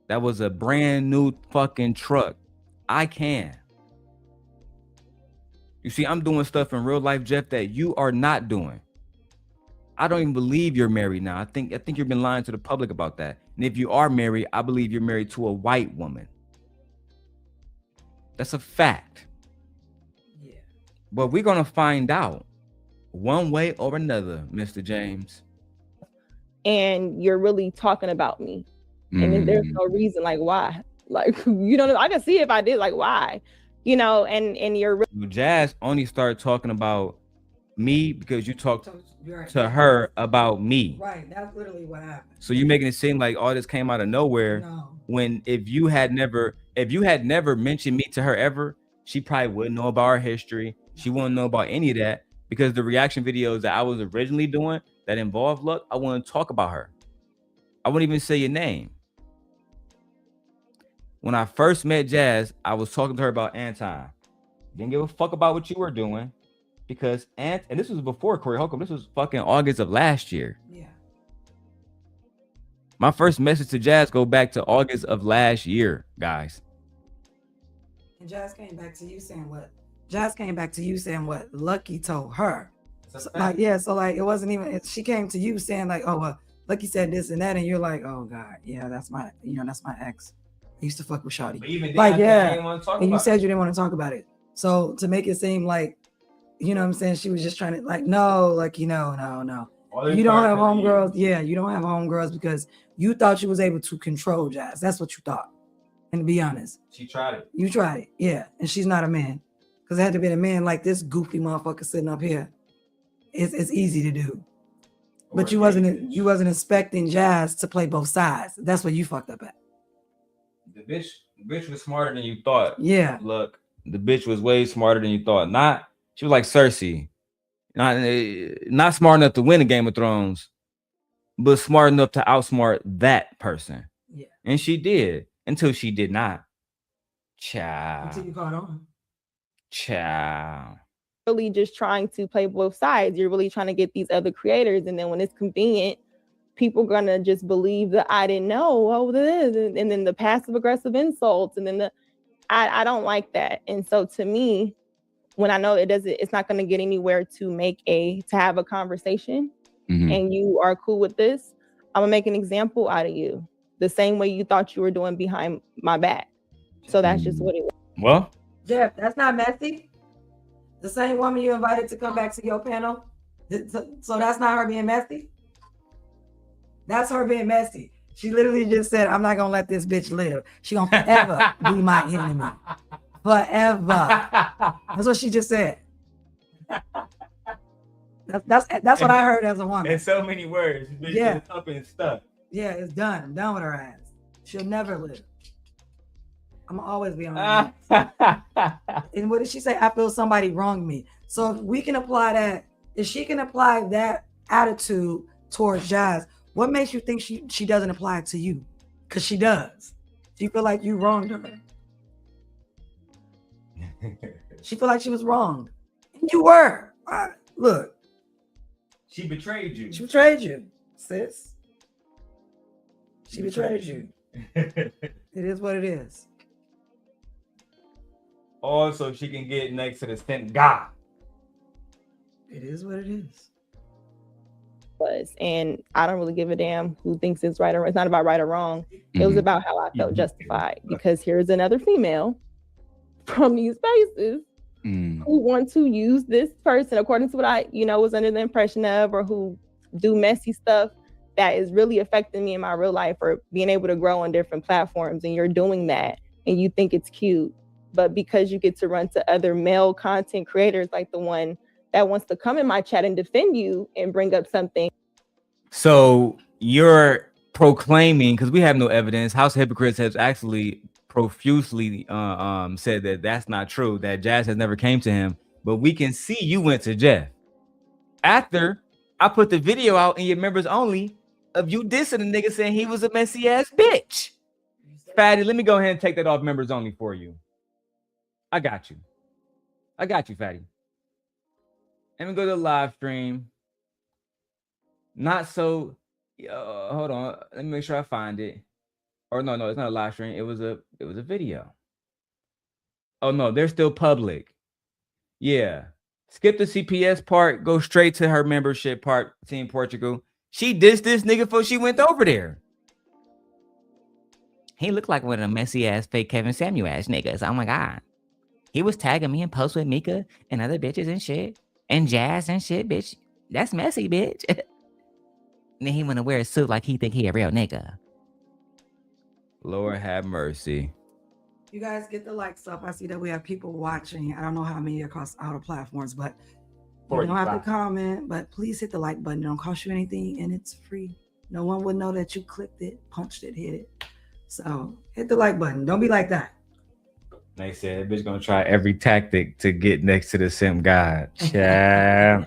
That was a brand new fucking truck. I can. You see, I'm doing stuff in real life, Jeff, that you are not doing. I don't even believe you're married now. I think you've been lying to the public about that. And if you are married, I believe you're married to a white woman. That's a fact. Yeah. But we're going to find out one way or another, Mr. James. And you're really talking about me. And there's no reason, like, why? Like, I can see if I did, like, why? And you're really... Jazz only started talking about me because you talked to her about me. Right, that's literally what happened. So you're making it seem like all this came out of nowhere. No. When if you had never mentioned me to her ever, she probably wouldn't know about our history. She wouldn't know about any of that because the reaction videos that I was originally doing that involved Luck, I wouldn't talk about her. I wouldn't even say your name. When I first met Jazz, I was talking to her about Anton. Didn't give a fuck about what you were doing. Because and this was before Corey Holcomb. This was fucking August of last year. Yeah. My first message to Jazz go back to August of last year, guys. And Jazz came back to you saying what? Jazz came back to you saying what Lucky told her. So, it wasn't even. She came to you saying like, oh, Lucky said this and that, and you're like, oh God, yeah, that's my ex. I used to fuck with Shawty. And you said you didn't want to talk about it. So to make it seem like, you know what I'm saying, she was just trying to like, no. You don't have homegirls. Yeah, you don't have homegirls because you thought you was able to control Jazz. That's what you thought. And to be honest, she tried it. You tried it, yeah. And she's not a man. Because it had to be a man like this goofy motherfucker sitting up here. It's easy to do. But you wasn't expecting Jazz to play both sides. That's what you fucked up at. The bitch was smarter than you thought. Yeah. Look, the bitch was way smarter than you thought. Not She was like Cersei, not smart enough to win a Game of Thrones, but smart enough to outsmart that person. Yeah. And she did until she did not. Ciao. Until you caught on. Ciao. Really just trying to play both sides. You're really trying to get these other creators, and then when it's convenient, people are gonna just believe that I didn't know. Oh, this, and then the passive aggressive insults, and then I don't like that. And so to me, when I know it's not gonna get anywhere to have a conversation, and you are cool with this, I'm gonna make an example out of you, the same way you thought you were doing behind my back. So that's just what it was. Well, Jeff, that's not messy. The same woman you invited to come back to your panel. So that's not her being messy. That's her being messy. She literally just said, I'm not gonna let this bitch live. She gonna forever be my enemy. Forever. That's what she just said. That's what I heard as a woman. in so many words. Bitch, Yeah. up and stuff. Yeah, it's done. I'm done with her ass. She'll never live. I'm gonna always be on her. And what did she say? I feel somebody wronged me. So if we can apply that, if she can apply that attitude towards Jazz, what makes you think she doesn't apply it to you? Because she does. She feel like you wronged her. She feel like she was wronged. And you were. Look. She betrayed you. She betrayed you, sis. She betrayed you. It is what it is. Also, she can get next to the sent God. It is what it is. And I don't really give a damn who thinks it's right or wrong. It's not about right or wrong. It was about how I felt justified, because here's another female from these spaces who want to use this person according to what I, was under the impression of, or who do messy stuff that is really affecting me in my real life, or being able to grow on different platforms. And you're doing that and you think it's cute, but because you get to run to other male content creators, like the one that wants to come in my chat and defend you and bring up something. So you're proclaiming, because we have no evidence, House of Hypocrites has actually profusely said that that's not true, that Jazz has never came to him, but we can see you went to Jeff after I put the video out in your members only of you dissing a nigga, saying he was a messy ass bitch. Fatty, let me go ahead and take that off members only for you. I got you, Fatty. Let me go to the live stream. Not so. Hold on. Let me make sure I find it. Or no, it's not a live stream. It was a video. Oh no, they're still public. Yeah. Skip the CPS part. Go straight to her membership part. Team Portugal. She dissed this nigga before she went over there. He looked like one of the messy ass fake Kevin Samuel ass niggas. Oh my god. He was tagging me in posts with Mika and other bitches and shit. And Jazz and shit, bitch. That's messy, bitch. And then he wanna wear a suit like he think he a real nigga. Lord have mercy. You guys get the likes up. I see that we have people watching. I don't know how many across all the platforms, but you don't have to comment, but please hit the like button. It don't cost you anything and it's free. No one would know that you clicked it, punched it, hit it. So hit the like button. Don't be like that. They said, bitch gonna try every tactic to get next to the sim god. Yeah.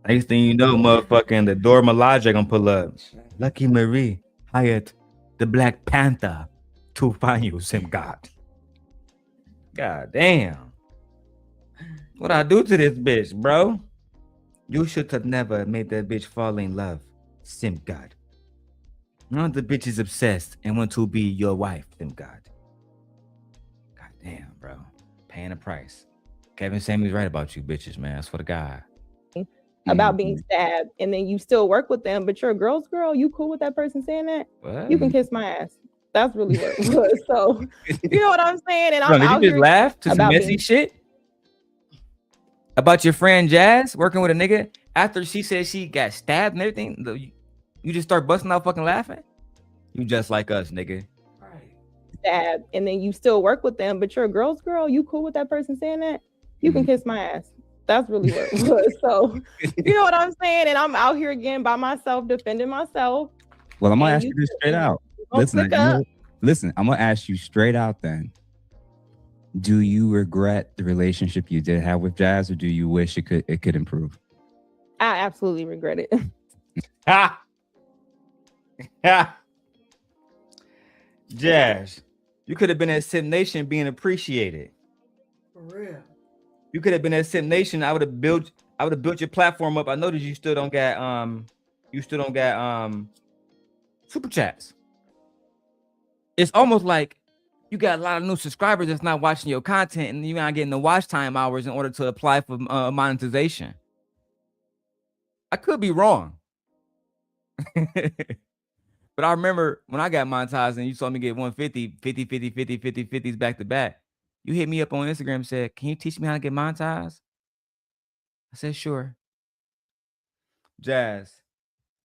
Next thing you know, motherfucking the Dora Milaje gonna pull up. Lucky Marie hired the Black Panther to find you, sim god. God damn. What I do to this bitch, bro? You should have never made that bitch fall in love, sim god. None of the bitch is obsessed and want to be your wife, sim god. Damn, bro. Paying a price. Kevin Samuel's right about you bitches, man. I swear to God. About being stabbed, and then you still work with them, but you're a girl's girl. You cool with that person saying that? What? You can kiss my ass. That's really what it was. So, you know what I'm saying? And I'm out. Did you just laugh to some messy shit about your friend Jazz working with a nigga after she said she got stabbed and everything? You just start busting out fucking laughing? You just like us, nigga. Stabbed, and then you still work with them, but you're a girl's girl. You cool with that person saying that? You can kiss my ass. That's really what it was. So, you know what I'm saying? And I'm out here again by myself, defending myself. Well, I'm gonna ask you this straight out. Listen, I'm gonna ask you straight out then. Do you regret the relationship you did have with Jazz, or do you wish it could improve? I absolutely regret it. Ha! Ha! Jazz, you could have been at Sim Nation being appreciated. For real. You could have been at Sim Nation. I would have built your platform up. I know that you still don't get super chats. It's almost like you got a lot of new subscribers that's not watching your content, and you're not getting the watch time hours in order to apply for monetization. I could be wrong. But I remember when I got monetized and you saw me get 150, 50, 50, 50, 50, 50s back to back. You hit me up on Instagram and said, "Can you teach me how to get monetized?" I said, "Sure." Jazz,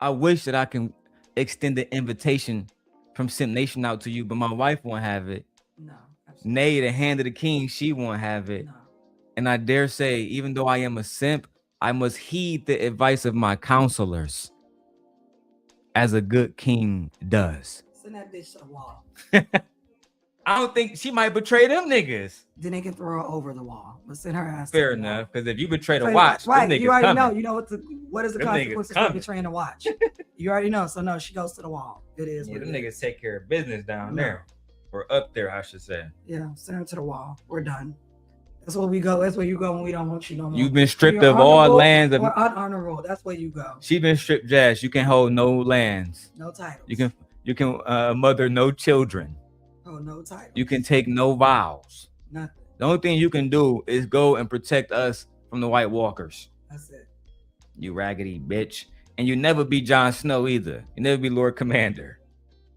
I wish that I can extend the invitation from Simp Nation out to you, but my wife won't have it. No. Absolutely. Nay, the hand of the king, she won't have it. No. And I dare say, even though I am a simp, I must heed the advice of my counselors, as a good king does. Send that bitch to the wall. I don't think she might betray them niggas. Then they can throw her over the wall. But send her ass. Fair to the wall. enough, because if you betray the Right, watch, right. them niggas You already coming. know. You know what is the Them niggas consequences for coming. betraying the watch. You already know. So no, she goes to the wall. It is. Yeah, what them it niggas is. take care of business down there, or up there, I should say. Yeah, send her to the wall. We're done. That's where we go. That's where you go when we don't want you no more. You've been stripped You're of all honorable lands of. or unhonorable. That's where you go. She been stripped, Jazz. You can hold no lands. No titles. You can mother no children. Oh, no titles. You can take no vows. Nothing. The only thing you can do is go and protect us from the White Walkers. That's it. You raggedy bitch. And you never be Jon Snow either. You never be Lord Commander.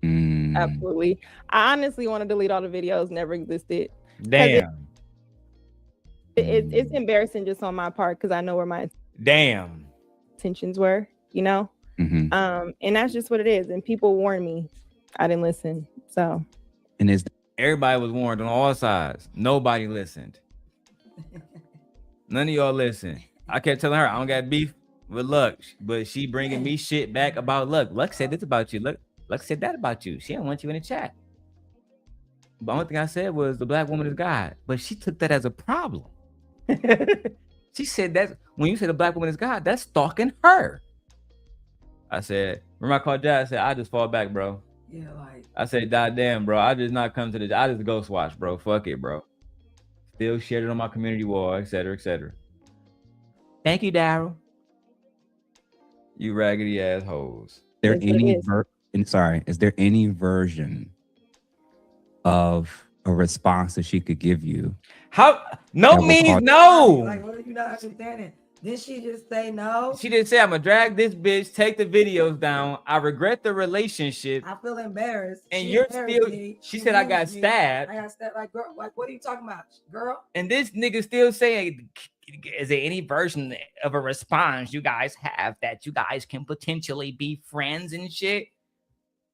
Absolutely. I honestly want to delete all the videos. Never existed. Damn. It's embarrassing just on my part because I know where my Damn. intentions were, you know? Mm-hmm. And that's just what it is. And people warned me. I didn't listen. So. And is Everybody was warned on all sides. Nobody listened. None of y'all listened. I kept telling her I don't got beef with Luck, but she bringing me shit back about Luck. Luck said this about you. Luck said that about you. She didn't want you in the chat. The only thing I said was the black woman is God, but she took that as a problem. She said that when you say the black woman is God, that's stalking her. I said, remember I called Jazz, I said, I just fall back, bro. Yeah, like I said, God damn, bro. I just not come to I just ghost watch, bro. Fuck it, bro. Still shared it on my community wall, etc., etc. Thank you, Darrel. You raggedy assholes. Is there any version of a response that she could give you? How? No means no. Like, what are you not understanding? Did she just say no? She didn't say, I'm gonna drag this bitch, take the videos down. I regret the relationship. I feel embarrassed. And She you're embarrassed still, me. she said I got used me. stabbed. I got stabbed. Like, girl, like, what are you talking about, girl? And this nigga still saying, is there any version of a response you guys have that you guys can potentially be friends and shit?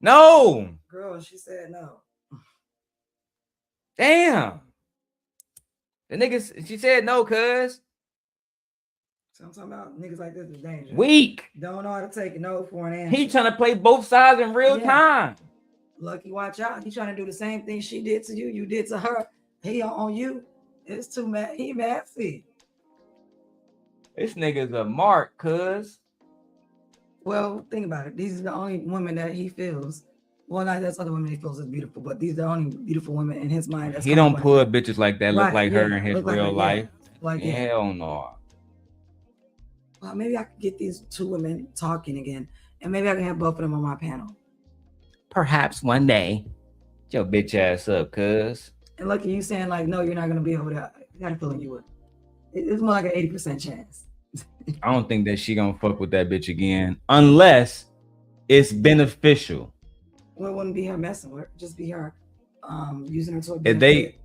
No. Girl, she said no. Damn. The niggas, she said no, cuz. So I'm talking about niggas like this is dangerous. Weak. Don't know how to take a no for an answer. He trying to play both sides in real time. Lucky, watch out. He trying to do the same thing she did to you. You did to her. He on you. It's too mad. He messy. This nigga's a mark, cuz. Well, think about it. These are the only women that he feels. Well, not that's other women he feels is beautiful, but these are the only beautiful women in his mind. That's He don't pull bitches like that look Right, like her in his look like real her, life. Like yeah. Hell no. Well, maybe I could get these two women talking again, and maybe I can have both of them on my panel. Perhaps one day. Get your bitch ass up, cuz. And Lucky, you saying like, no, you're not gonna be over there. I got a feeling you would. It's more like an 80% chance. I don't think that she gonna fuck with that bitch again unless it's beneficial. Well, it wouldn't be her messing with her, just be her using her to a If benefit.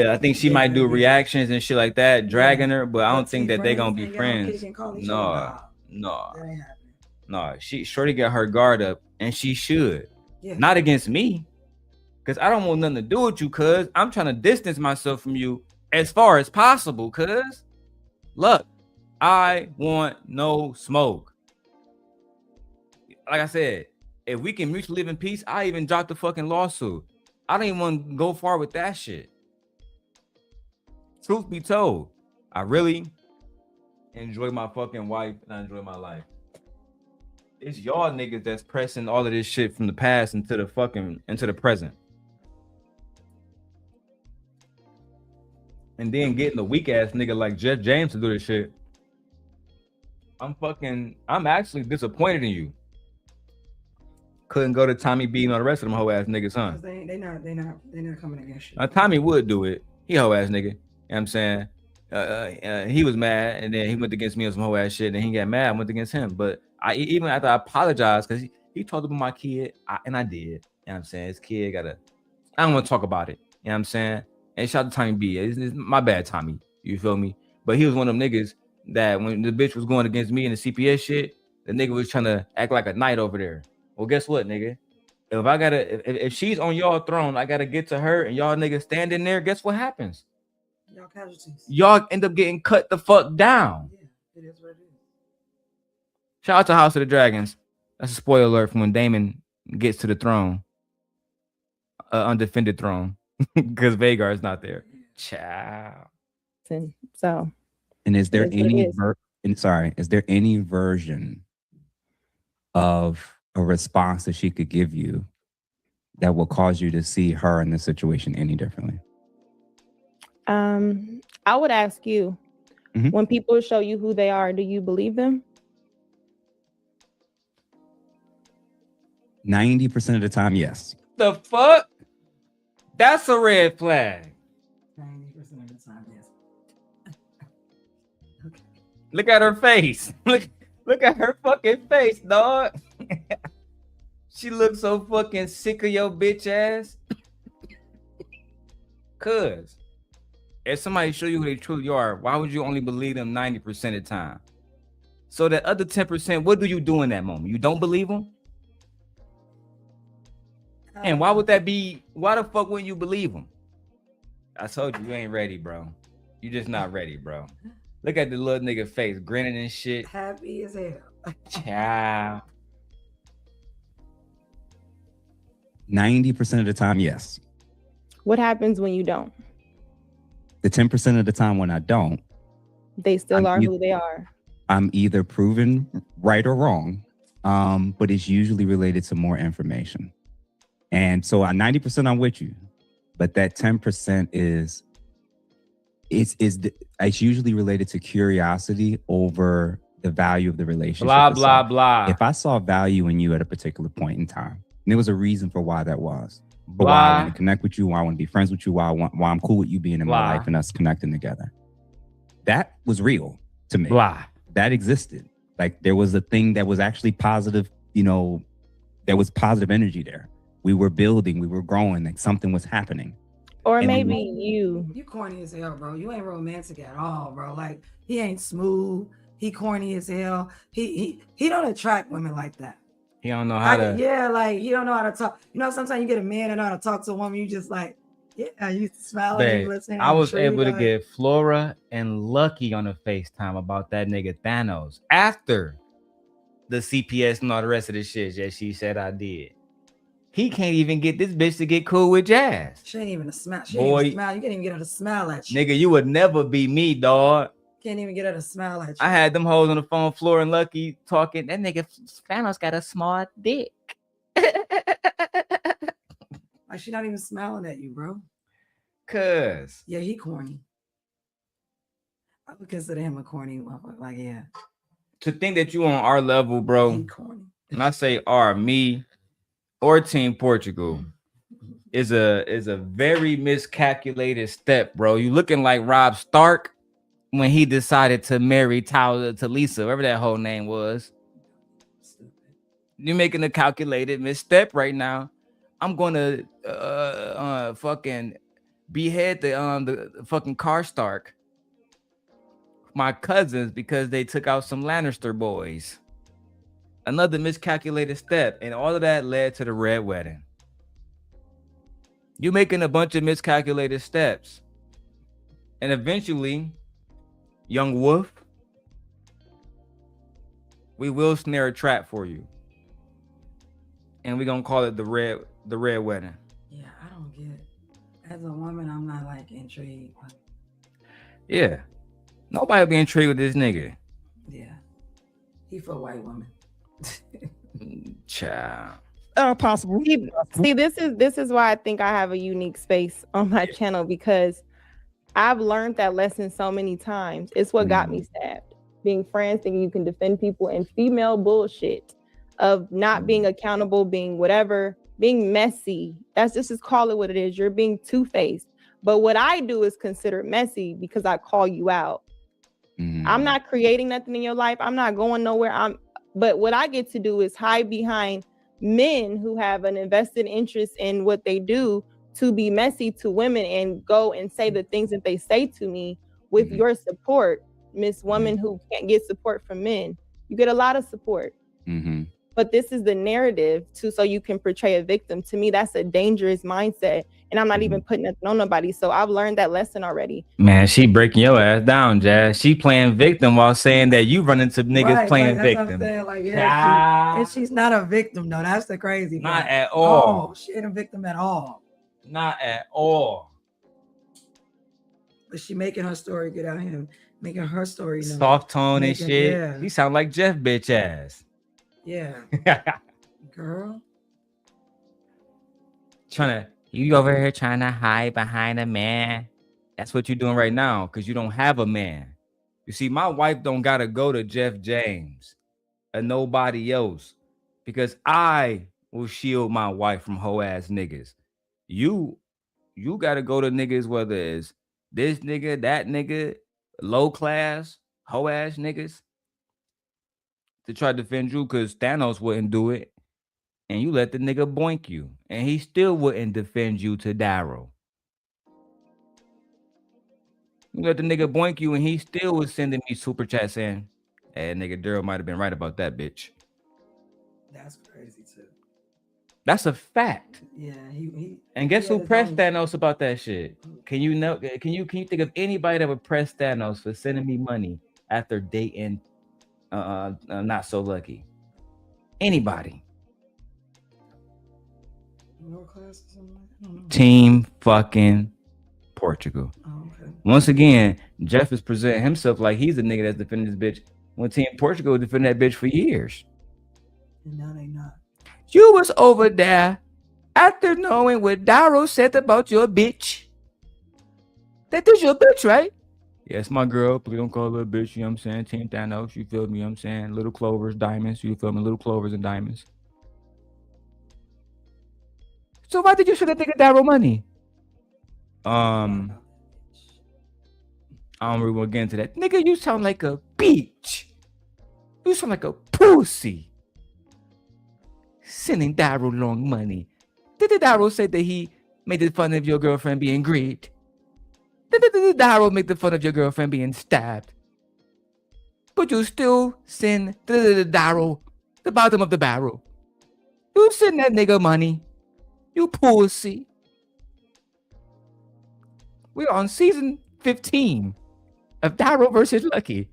I think she might do reactions and shit like that, dragging her, but I don't think that they gonna be Ain't got friends. kick and call each other. No. That ain't happening. No, she shorty got her guard up, and she should. Yeah. Not against me, because I don't want nothing to do with you, cuz I'm trying to distance myself from you as far as possible, cuz. Look, I want no smoke. Like I said, if we can mutually live in peace, I even dropped the fucking lawsuit. I don't even want to go far with that shit. Truth be told, I really enjoy my fucking wife and I enjoy my life. It's y'all niggas that's pressing all of this shit from the past into the present. And then getting the weak ass nigga like Jeff James to do this shit. I'm actually disappointed in you. Couldn't go to Tommy B and all the rest of them hoe ass niggas, huh? They not coming against you. Tommy would do it. He hoe ass nigga. You know what I'm saying? He was mad and then he went against me on some hoe ass shit and he got mad and went against him. But even after I apologized, because he talked about my kid, and I did. You know what I'm saying? His kid I don't want to talk about it. You know what I'm saying? And shout out to Tommy B. It's my bad, Tommy. You feel me? But he was one of them niggas that when the bitch was going against me in the CPS shit, the nigga was trying to act like a knight over there. Well, guess what, nigga? If she's on y'all throne, I gotta get to her and y'all niggas standing there, guess what happens? Y'all casualties. Y'all end up getting cut the fuck down. Yeah, it is what it is. Shout out to House of the Dragons. That's a spoiler alert from when Daemon gets to the throne. Undefended throne. Because Vagar's not there. Ciao. So. And is there is there any version of a response that she could give you that will cause you to see her in this situation any differently? I would ask you, when people show you who they are, do you believe them? 90% of the time, yes. The fuck? That's a red flag. 90% of the time, yes. Okay. Look at her face. Look at her fucking face, dog. She looks so fucking sick of your bitch ass. Cause if somebody show you who they truly are, why would you only believe them 90% of the time? So that other 10%, what do you do in that moment? You don't believe them? And why would that be? Why the fuck wouldn't you believe them? I told you ain't ready, bro. You just not ready, bro. Look at the little nigga face, grinning and shit. Happy as hell. Ciao. 90% of the time, yes. What happens when you don't? The 10% of the time when I don't, they still are who they are. I'm either proven right or wrong, but it's usually related to more information. And so at 90%, I'm with you, but that 10% it's usually related to curiosity over the value of the relationship. Blah, blah, blah. If I saw value in you at a particular point in time, and there was a reason for why that was, but blah, why I want to connect with you, why I want to be friends with you, why I'm cool with you being in blah, my life and us connecting together. That was real to me. Blah. That existed. Like there was a thing that was actually positive, there was positive energy there. We were building, we were growing, like something was happening. Or maybe you corny as hell, bro. You ain't romantic at all, bro. Like he ain't smooth. He corny as hell. He don't attract women like that. He don't know how to. Yeah, like he don't know how to talk. Sometimes you get a man that know how to talk to a woman. You just like, yeah, you smile and you listen. I was able to get Flora and Lucky on a FaceTime about that nigga Thanos after the CPS and all the rest of the shit that she said I did. He can't even get this bitch to get cool with Jazz. She ain't even a smile. She ain't even smile. You can't even get her to smile at you. Nigga, you would never be me, dog. Can't even get her to smile at you. I had them hoes on the phone, Flora and Lucky, talking. That nigga Thanos got a small dick. Like she not even smiling at you, bro. Cause yeah, he corny. I would consider him a corny motherfucker. Like, yeah. To think that you on our level, bro. He corny. And I say me or Team Portugal is a very miscalculated step, bro. You looking like Rob Stark when he decided to marry Talisa, whatever that whole name was. You're making a calculated misstep right now. I'm gonna fucking behead the fucking Karstark, my cousins, because they took out some Lannister boys. Another miscalculated step, and all of that led to the red wedding. You're making a bunch of miscalculated steps, and eventually, young wolf, we will snare a trap for you, and we're gonna call it the red wedding. Yeah, I don't get it. As a woman, I'm not like intrigued. Yeah. Nobody be intrigued with this nigga. Yeah. He for white women. Child. Possible. See, this is why I think I have a unique space on my channel, because I've learned that lesson so many times. It's what got me stabbed. Being friends, thinking you can defend people, and female bullshit of not being accountable, being whatever, being messy. That's just call it what it is. You're being two-faced. But what I do is considered messy because I call you out. I'm not creating nothing in your life. I'm not going nowhere. But what I get to do is hide behind men who have an invested interest in what they do to be messy to women and go and say the things that they say to me with your support, Miss Woman who can't get support from men. You get a lot of support. But this is the narrative so you can portray a victim. To me, that's a dangerous mindset. And I'm not even putting nothing on nobody. So I've learned that lesson already. Man, she breaking your ass down, Jazz. She playing victim while saying that you run into niggas playing victim. And she's not a victim, though. That's the crazy part. Not at all. Oh, she ain't a victim at all. Not at all. But she making her story get out here, making her story known. Soft tone and shit. Yeah. You sound like Jeff bitch ass. Yeah. Girl. You over here trying to hide behind a man. That's what you're doing right now, because you don't have a man. You see, my wife don't gotta go to Jeff James or nobody else, because I will shield my wife from hoe ass niggas. You gotta go to niggas, whether it's this nigga, that nigga, low class, hoe ass niggas, to try to defend you, because Thanos wouldn't do it. And you let the nigga boink you, and he still wouldn't defend you to Darrel. You let the nigga boink you, and he still was sending me super chat saying, "Hey, nigga, Darrel might have been right about that bitch." That's crazy too. That's a fact. Yeah, he and guess who pressed Thanos about that shit? Can you think of anybody that would press Thanos for sending me money after dating Not So Lucky? Anybody? Team fucking Portugal. Oh, okay. Once again, Jeff is presenting himself like he's a nigga that's defending this bitch, when Team Portugal was defending that bitch for years. And now they not. You was over there after knowing what Darrel said about your bitch. That is your bitch, right? Yes, my girl. Please don't call her a bitch. You know what I'm saying? Team Thanos, you feel me? You know what I'm saying? Little clovers, diamonds. You feel me? Little clovers and diamonds. So why did you show that nigga Darrel money? I don't really want to get into that. Nigga, you sound like a bitch. You sound like a pussy. Sending Darrel Long money. Did Darrel say that he made the fun of your girlfriend being great? Did Darrel make the fun of your girlfriend being stabbed? But you still send Darrel the bottom of the barrel. You send that nigga money. You pussy. We're on season 15 of Darrel versus Lucky.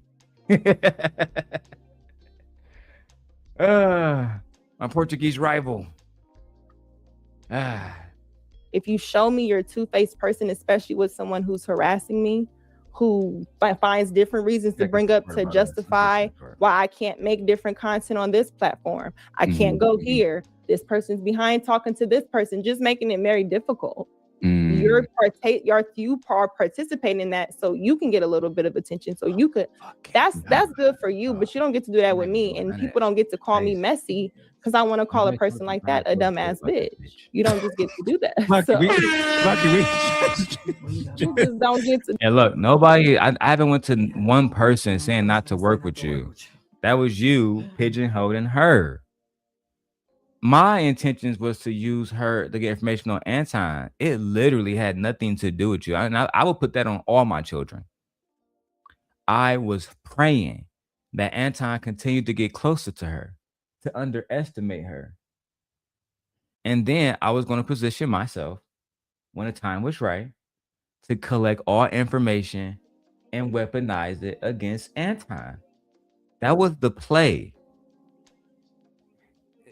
My Portuguese rival. If you show me you're a two-faced person, especially with someone who's harassing me, who finds different reasons to bring up to justify why I can't make different content on this platform. I can't go here. This person's behind talking to this person, just making it very difficult. You are participating in that so you can get a little bit of attention. So you could, that's good for you, but you don't get to do that with me. And people don't get to call me messy because I want to call a person like that a dumbass bitch. You don't just get to do that. You just don't get to. And look, nobody, I haven't went to one person saying not to work with you. That was you pigeonholing her. My intentions was to use her to get information on Anton. It literally had nothing to do with you. I would put that on all my children. I was praying that Anton continued to get closer to her, to underestimate her. And then I was going to position myself when the time was right to collect all information and weaponize it against Anton. That was the play.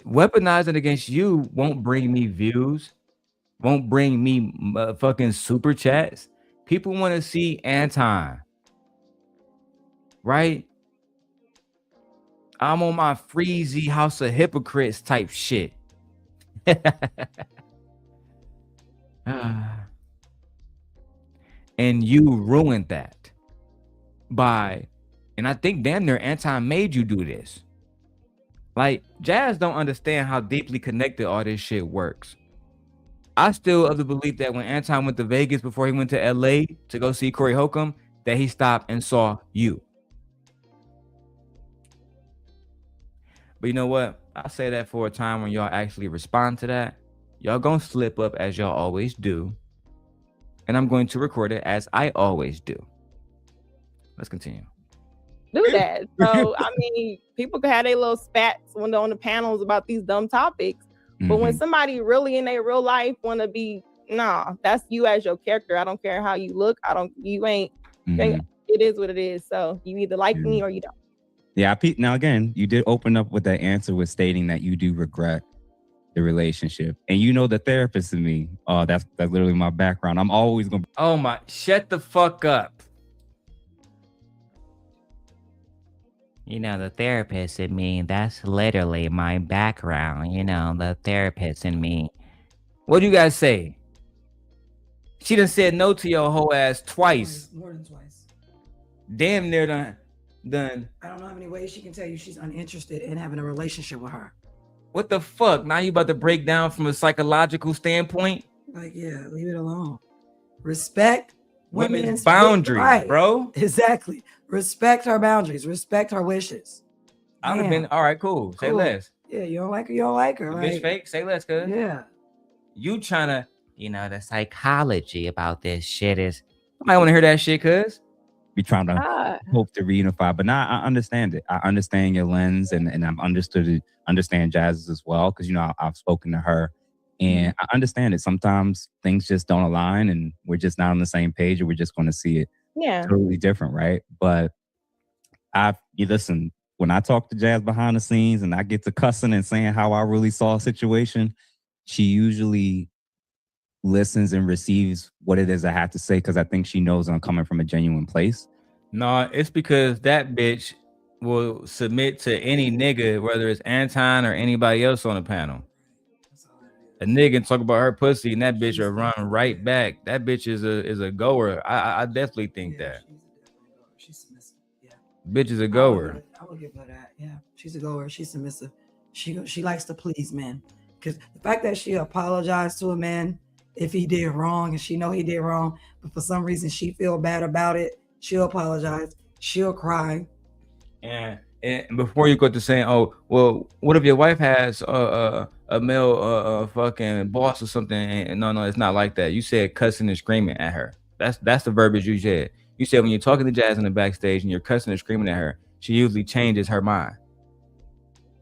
Weaponizing against you won't bring me views, won't bring me fucking super chats. People want to see Anton. right? I'm on my freezy House of Hypocrites type shit. And you ruined that by, and I think damn near Anton made you do this. Like, Jazz don't understand how deeply connected all this shit works. I still of the belief that when Anton went to Vegas before he went to LA to go see Corey Holcomb, that he stopped and saw you. But you know what? I say that for a time when y'all actually respond to that. Y'all gonna slip up as y'all always do. And I'm going to record it as I always do. Let's continue. Do that. So, I mean, people can have their little spats when they're on the panels about these dumb topics. But when somebody really in their real life want to be, nah, that's you as your character. I don't care how you look. You ain't, it is what it is. So you either like me or you don't. Yeah. Now, again, you did open up with that answer with stating that you do regret the relationship. And you know the therapist in me. Oh, that's literally my background. I'm always going to. Oh my, shut the fuck up. You know, the therapist in me, that's literally my background. You know, the therapist in me. What do you guys say? She done said no to your whole ass twice. More than twice. Damn near done. I don't know how many ways she can tell you she's uninterested in having a relationship with her. What the fuck? Now you about to break down from a psychological standpoint? Like, yeah, leave it alone. Respect women's boundaries, right, bro. Exactly. Respect her boundaries. Respect her wishes. I would have been, all right, cool. Say less. Yeah, you don't like her, you don't like her. Bitch fake, say less, cuz. Yeah. You trying to, you know, the psychology about this shit is, I might want to hear that shit, cuz. Be trying to hope to reunify, but now I understand it. I understand your lens, and I'm understand Jazz's as well, because you know I've spoken to her, and I understand it. Sometimes things just don't align, and we're just not on the same page, or we're just going to see it totally different, right? But you listen, when I talk to Jazz behind the scenes, and I get to cussing and saying how I really saw a situation, she usually listens and receives what it is I have to say, because I think she knows I'm coming from a genuine place. No, it's because that bitch will submit to any nigga, whether it's Anton or anybody else on the panel. A nigga talk about her pussy and that bitch will run right back. That bitch is a goer. I definitely think that. She's submissive. Yeah. Bitch is a goer. I would give her that. Yeah. She's a goer. She's submissive. She likes to please men. Because the fact that she apologized to a man if he did wrong, and she know he did wrong, but for some reason she feel bad about it, she'll apologize, she'll cry. And before you go to saying, oh, well, what if your wife has a male fucking boss or something? And no, it's not like that. You said cussing and screaming at her. That's the verbiage you said. You said when you're talking to Jazz in the backstage and you're cussing and screaming at her, she usually changes her mind.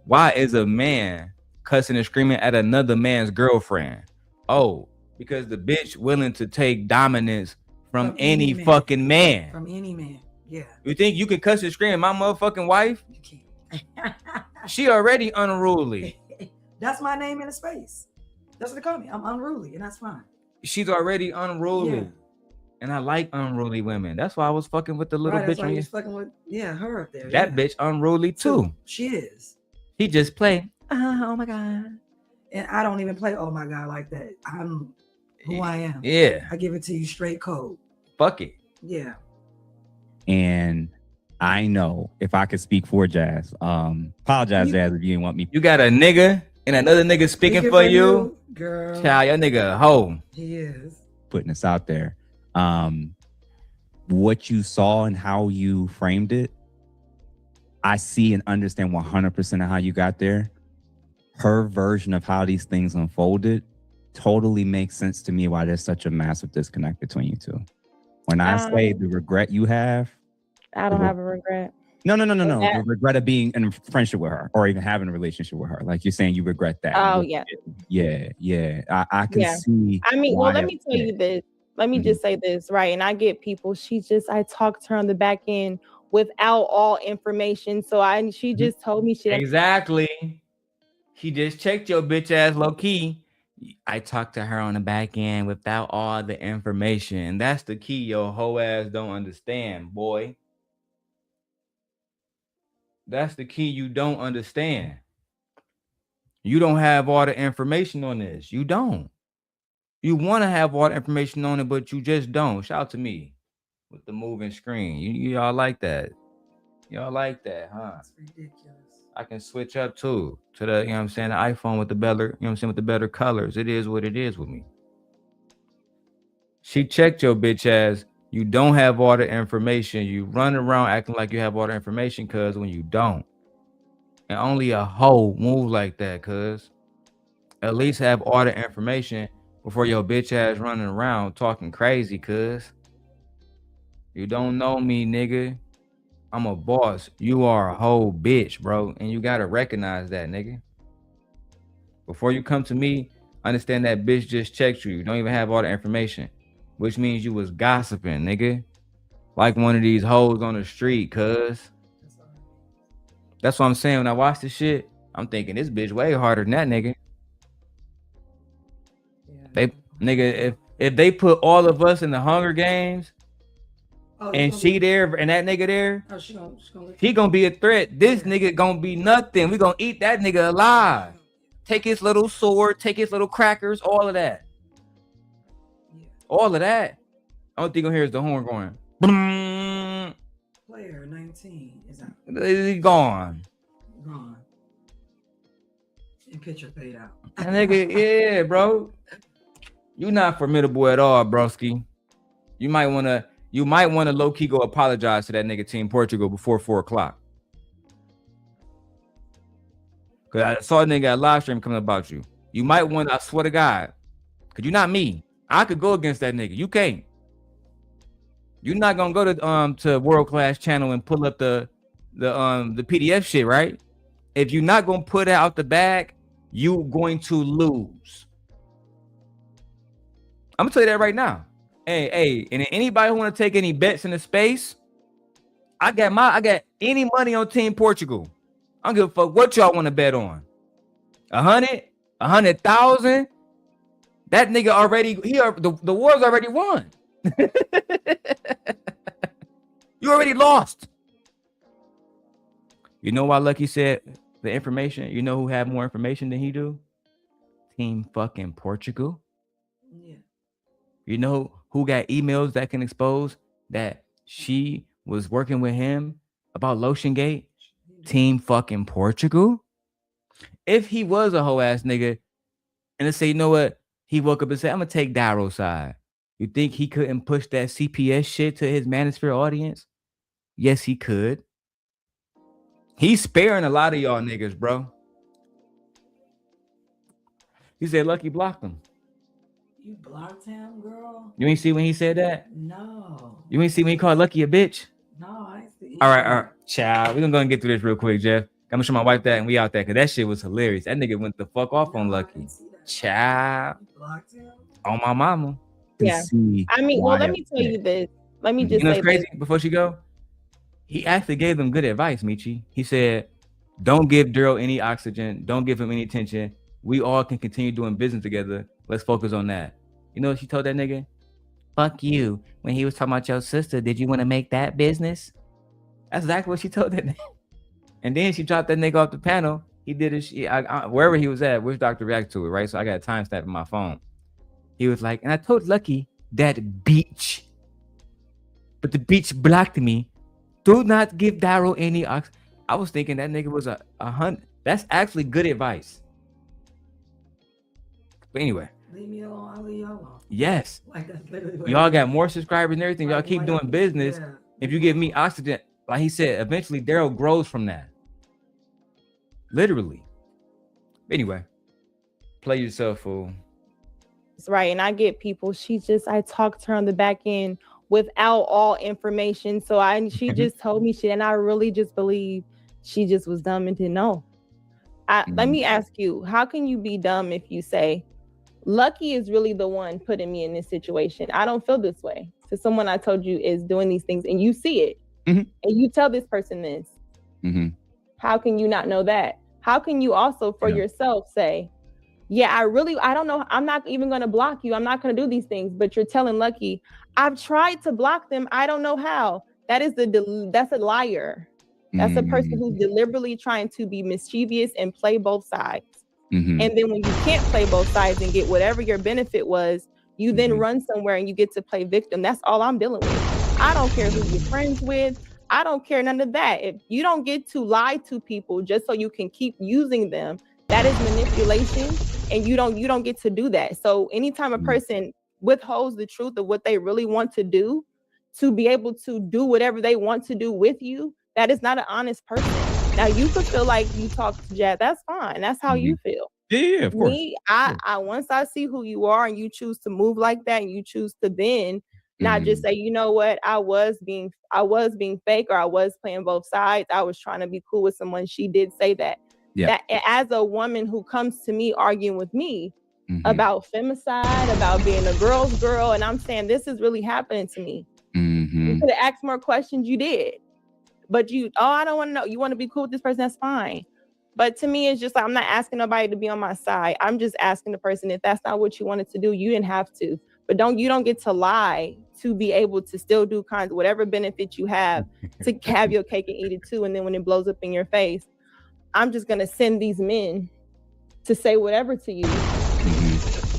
Why is a man cussing and screaming at another man's girlfriend? Oh, because the bitch willing to take dominance from any fucking man. From any man, yeah. You think you can cuss and scream at my motherfucking wife? You can't. She already unruly. That's my name in the space. That's what they call me. I'm unruly, and that's fine. She's already unruly. Yeah. And I like unruly women. That's why I was fucking with the little bitch. That's why you was fucking with, her up there. That bitch unruly too. She is. He just play, oh my God. And I don't even play, oh my God, like that. I'm who I am. Yeah. I give it to you straight cold. Fuck it. Yeah. And I know if I could speak for Jazz, apologize, Jazz, if you didn't want me. You got a nigga and another nigga speaking for you? Girl. Child, your nigga a hoe. He is. Putting this out there. What you saw and how you framed it, I see and understand 100% of how you got there. Her version of how these things unfolded totally makes sense to me why there's such a massive disconnect between you two. When I say the regret you have, I don't have a regret. No. The regret of being in a friendship with her or even having a relationship with her. Like you're saying you regret that. Oh, yeah. Yeah. I can see. I mean, well, let me tell you this. Let me just say this, right? And I get people, I talked to her on the back end without all information. So she just told me shit. Exactly. He just checked your bitch ass low key. I talked to her on the back end without all the information. And that's the key your whole ass don't understand, boy. That's the key you don't understand. You don't have all the information on this. You don't. You want to have all the information on it, but you just don't. Shout out to me with the moving screen. Y'all like that. Y'all like that, huh? It's ridiculous. I can switch up to the, you know what I'm saying, the iPhone with the better, you know what I'm saying, with the better colors. It is what it is with me. She checked your bitch ass. You don't have all the information. You run around acting like you have all the information, cuz when you don't. And only a hoe move like that, cuz. At least have all the information before your bitch ass running around talking crazy, cuz. You don't know me, nigga. I'm a boss. You are a whole bitch, bro. And you gotta recognize that, nigga. Before you come to me, understand that bitch just checked you. You don't even have all the information, which means you was gossiping, nigga. Like one of these hoes on the street, cuz. That's what I'm saying. When I watch this shit, I'm thinking this bitch way harder than that, nigga. Nigga, if they put all of us in the Hunger Games, and she there and that nigga there, he gonna be a threat. This nigga gonna be nothing. We gonna eat that nigga alive. Take his little sword, take his little crackers, all of that. All of that. Only thing gonna hear is the horn going. Player 19 is out. He's gone. Gone. And picture fade out. That nigga, yeah, bro. You not formidable at all, broski. You might wanna low-key go apologize to that nigga Team Portugal before 4 o'clock. Cause I saw a nigga at live stream coming about you. You might want, I swear to God, cause you're not me. I could go against that nigga. You can't. You're not gonna go to World Class Channel and pull up the PDF shit, right? If you're not gonna put it out the bag, you going to lose. I'm gonna tell you that right now. Hey, and anybody who want to take any bets in the space, I got any money on Team Portugal. I don't give a fuck what y'all want to bet on. 100, 100,000. That nigga already, the war's already won. You already lost. You know why Lucky said the information? You know who had more information than he do? Team fucking Portugal. Yeah. You know who got emails that can expose that she was working with him about Lotion Gate? Team fucking Portugal. If he was a whole ass nigga, and let's say, you know what? He woke up and said, I'm gonna take Darrel's side. You think he couldn't push that CPS shit to his manosphere audience? Yes, he could. He's sparing a lot of y'all niggas, bro. He said Lucky blocked him. You blocked him, girl? You ain't see when he said that? No. You ain't see when he called Lucky a bitch? No, I see. All right. Child, we're gonna go and get through this real quick, Jeff. I'm gonna show my wife that and we out there because that shit was hilarious. That nigga went the fuck off on Lucky. Child. You blocked him? On my mama. Yeah. I mean, well, let me tell you this. Let me just say crazy before she go. He actually gave them good advice, Michi. He said, don't give Darrel any oxygen. Don't give him any attention. We all can continue doing business together. Let's focus on that. You know what she told that nigga? Fuck you. When he was talking about your sister, did you want to make that business? That's exactly what she told that nigga. And then she dropped that nigga off the panel. He did it. Wherever he was at, which doctor reacted to it, right? So I got a timestamp in my phone. He was like, and I told Lucky that beach, but the beach blocked me. Do not give Darrel any oxygen. I was thinking that nigga was a 100. That's actually good advice. But anyway. Leave me alone. I'll leave y'all alone. Yes. Like that's literally y'all got more subscribers and everything. Y'all keep doing business. Yeah. If you give me oxygen, like he said, eventually Darrel grows from that. Literally. Anyway, play yourself, fool. That's right. And I get people. I talked to her on the back end without all information. So she just told me shit. And I really just believe she just was dumb and didn't know. Let me ask you, how can you be dumb if you say, Lucky is really the one putting me in this situation? I don't feel this way. So someone I told you is doing these things and you see it. And you tell this person this. How can you not know that? How can you also for yourself say, yeah, I don't know. I'm not even going to block you. I'm not going to do these things. But you're telling Lucky, I've tried to block them. I don't know how. That's a liar. That's a person who's deliberately trying to be mischievous and play both sides. And then when you can't play both sides and get whatever your benefit was, you then run somewhere and you get to play victim. That's all I'm dealing with. I don't care who you're friends with. I don't care none of that. If you don't get to lie to people just so you can keep using them, that is manipulation, and you don't get to do that. So anytime a person withholds the truth of what they really want to do to be able to do whatever they want to do with you, that is not an honest person. Now you could feel like you talk to Jazz, that's fine. That's how you feel. Yeah, of course. Me, I once I see who you are and you choose to move like that and you choose to then not just say, you know what, I was being fake, or I was playing both sides. I was trying to be cool with someone. She did say that. Yeah. That as a woman who comes to me arguing with me about femicide, about being a girl's girl, and I'm saying this is really happening to me. You could have asked more questions, you did. But I don't want to know. You want to be cool with this person, that's fine. But to me, it's just like, I'm not asking nobody to be on my side. I'm just asking the person, if that's not what you wanted to do, you didn't have to. But you don't get to lie to be able to still do whatever benefit you have to have your cake and eat it too. And then when it blows up in your face, I'm just gonna send these men to say whatever to you,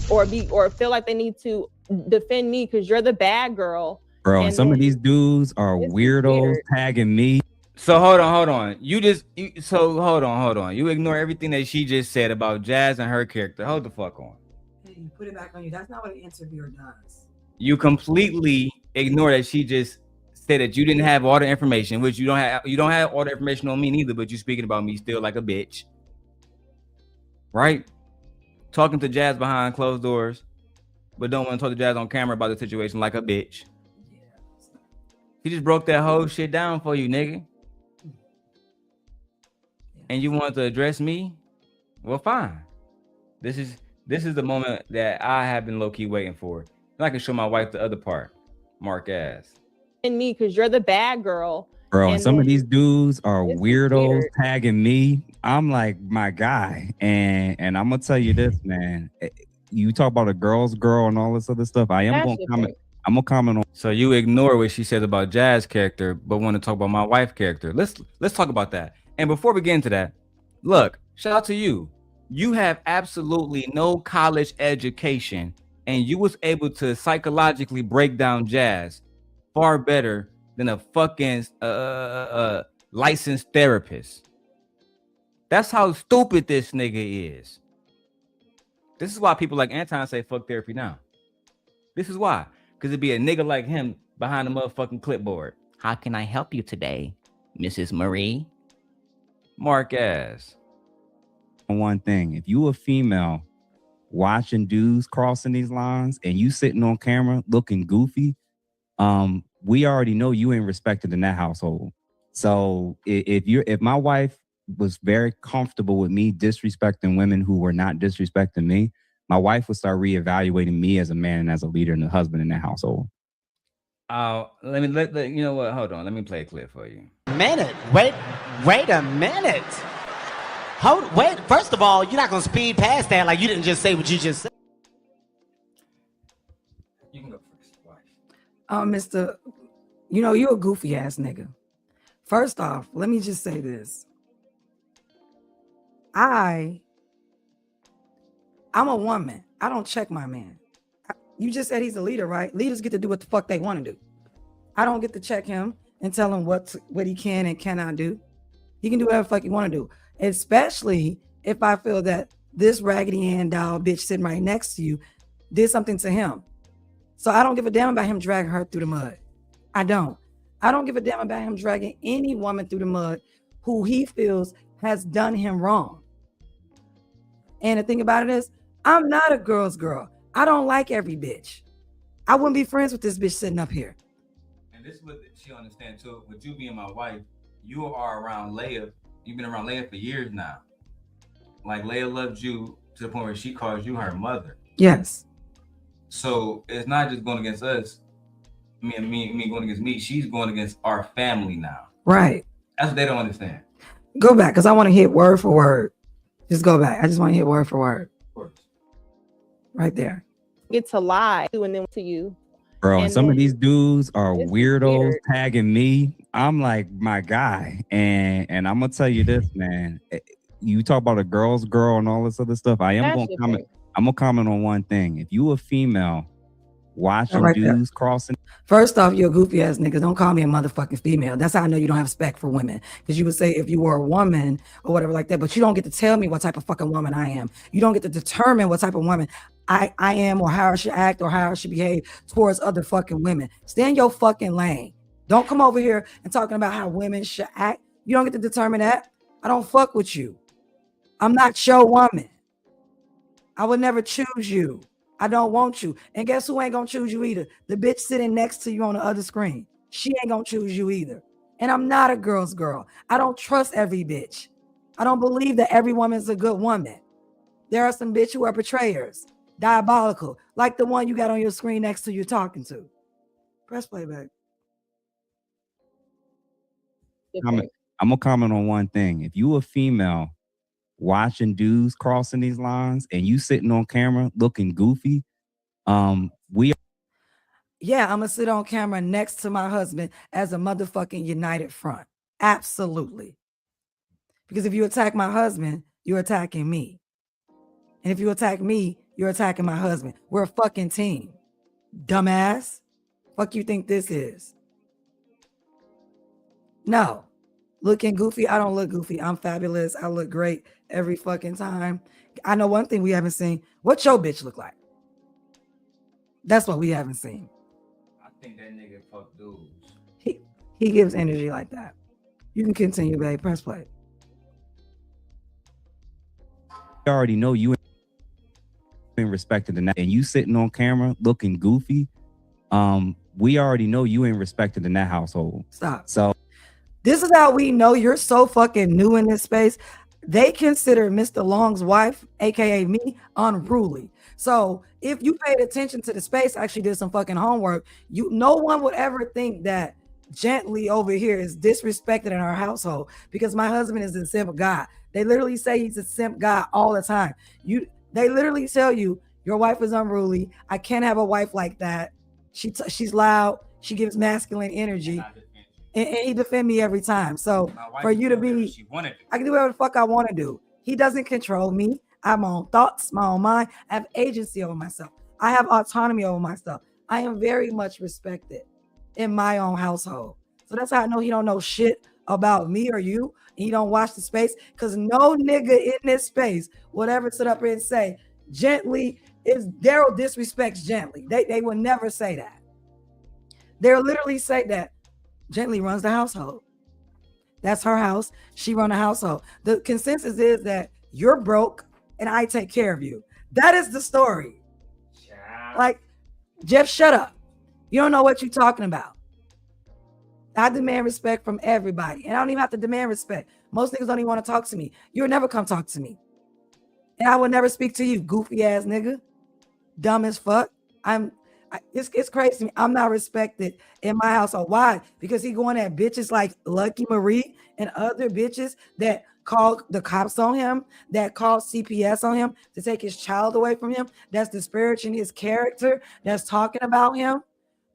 or feel like they need to defend me because you're the bad girl. Bro, some of these dudes are weirdos tagging me. So hold on. Hold on. You ignore everything that she just said about Jazz and her character. Hold the fuck on. Hey, you put it back on you. That's not what an interviewer does. You completely ignore that she just said that you didn't have all the information, which you don't have all the information on me neither, but you speaking about me still like a bitch. Right? Talking to Jazz behind closed doors, but don't want to talk to Jazz on camera about the situation like a bitch. He just broke that whole shit down for you, nigga. And you want to address me? Well, fine. This is the moment that I have been low-key waiting for. And I can show my wife the other part. Mark ass. And me, because you're the bad girl. Bro, and some of these dudes are weirdos tagging me. I'm like, my guy. And I'm gonna tell you this, man. You talk about a girl's girl and all this other stuff. I'm gonna comment on. So you ignore what she says about Jazz's character, but want to talk about my wife's character. Let's talk about that. And before we get into that, look, shout out to you. You have absolutely no college education, and you was able to psychologically break down Jazz far better than a fucking licensed therapist. That's how stupid this nigga is. This is why people like Anton say fuck therapy now. This is why. Because it'd be a nigga like him behind the motherfucking clipboard. How can I help you today, Mrs. Marie? Mark ass. One thing, if you a female watching dudes crossing these lines and you sitting on camera looking goofy, we already know you ain't respected in that household. So if my wife was very comfortable with me disrespecting women who were not disrespecting me, my wife would start reevaluating me as a man and as a leader and a husband in that household. Let you know what? Hold on. Let me play a clip for you. Wait a minute. Wait. First of all, you're not gonna speed past that like you didn't just say what you just said. You can go first. Why? Mr. You a goofy ass nigga. First off, let me just say this. I'm a woman. I don't check my man. You just said he's a leader, right? Leaders get to do what the fuck they want to do. I don't get to check him and tell him what he can and cannot do. He can do whatever the fuck he want to do, especially if I feel that this raggedy hand doll bitch sitting right next to you did something to him. So I don't give a damn about him dragging her through the mud. I don't give a damn about him dragging any woman through the mud who he feels has done him wrong. And the thing about it is, I'm not a girl's girl. I don't like every bitch. I wouldn't be friends with this bitch sitting up here. And this is what she understands too. With you being my wife, you are around Leia. You've been around Leia for years now. Like Leia loved you to the point where she calls you her mother. Yes. So it's not just going against us. Me going against me. She's going against our family now. Right. That's what they don't understand. Go back, because I want to hit word for word. Just go back. I just want to hit word for word. Of course. Right there. Get to lie and then to you. Bro, and some of these dudes are This is weirdos weird. tagging me. I'm like, my guy. And I'm gonna tell you this, man. You talk about a girl's girl and all this other stuff. I'm gonna comment on one thing. If you a female watching Right there. dudes crossing. First off, you're a goofy ass nigga. Don't call me a motherfucking female. That's how I know you don't have respect for women. Because you would say if you were a woman or whatever like that, but you don't get to tell me what type of fucking woman I am. You don't get to determine what type of woman I am or how I should act or how I should behave towards other fucking women. Stay in your fucking lane. Don't come over here and talking about how women should act. You don't get to determine that. I don't fuck with you. I'm not your woman. I would never choose you. I don't want you. And guess who ain't gonna choose you either? The bitch sitting next to you on the other screen. She ain't gonna choose you either. And I'm not a girl's girl. I don't trust every bitch. I don't believe that every woman's a good woman. There are some bitch who are betrayers, diabolical, like the one you got on your screen next to you talking to. Press playback. I'm gonna comment on one thing. If you a female watching dudes crossing these lines and you sitting on camera looking goofy, I'm gonna sit on camera next to my husband as a motherfucking united front. Absolutely. Because if you attack my husband, you're attacking me. And if you attack me, you're attacking my husband. We're a fucking team. Dumbass. Fuck you think this is? No. Looking goofy, I don't look goofy. I'm fabulous. I look great every fucking time. I know one thing we haven't seen. What your bitch look like? That's what we haven't seen. I think that nigga fuck dudes. He gives energy like that. You can continue, babe. Press play. I already know you ain't respected in that, and you sitting on camera looking goofy. We already know you ain't respected in that household. Stop. So this is how we know you're so fucking new in this space. They consider Mr. Long's wife, aka me, unruly. So if you paid attention to the space, actually did some fucking homework, no one would ever think that Gently over here is disrespected in our household because my husband is a simp guy. They literally say he's a simp guy all the time. They literally tell you your wife is unruly. I can't have a wife like that. She's loud. She gives masculine energy. And he defend me every time. So for you to be, I can do whatever the fuck I want to do. He doesn't control me. I have my own thoughts, my own mind. I have agency over myself. I have autonomy over myself. I am very much respected in my own household. So that's how I know he don't know shit about me or you. He don't watch the space because no nigga in this space would ever sit up here and say, Gently is Darrel disrespects Gently. They will never say that. They'll literally say that Gently runs the household. That's her house. She run the household. The consensus is that you're broke and I take care of you. That is the story. Yeah. Like, Jeff, shut up. You don't know what you're talking about. I demand respect from everybody. And I don't even have to demand respect. Most niggas don't even want to talk to me. You'll never come talk to me. And I will never speak to you, goofy ass nigga. Dumb as fuck. It's crazy to me. I'm not respected in my household. Why? Because he going at bitches like Lucky Marie and other bitches that call the cops on him, that call CPS on him to take his child away from him, that's disparaging his character, that's talking about him,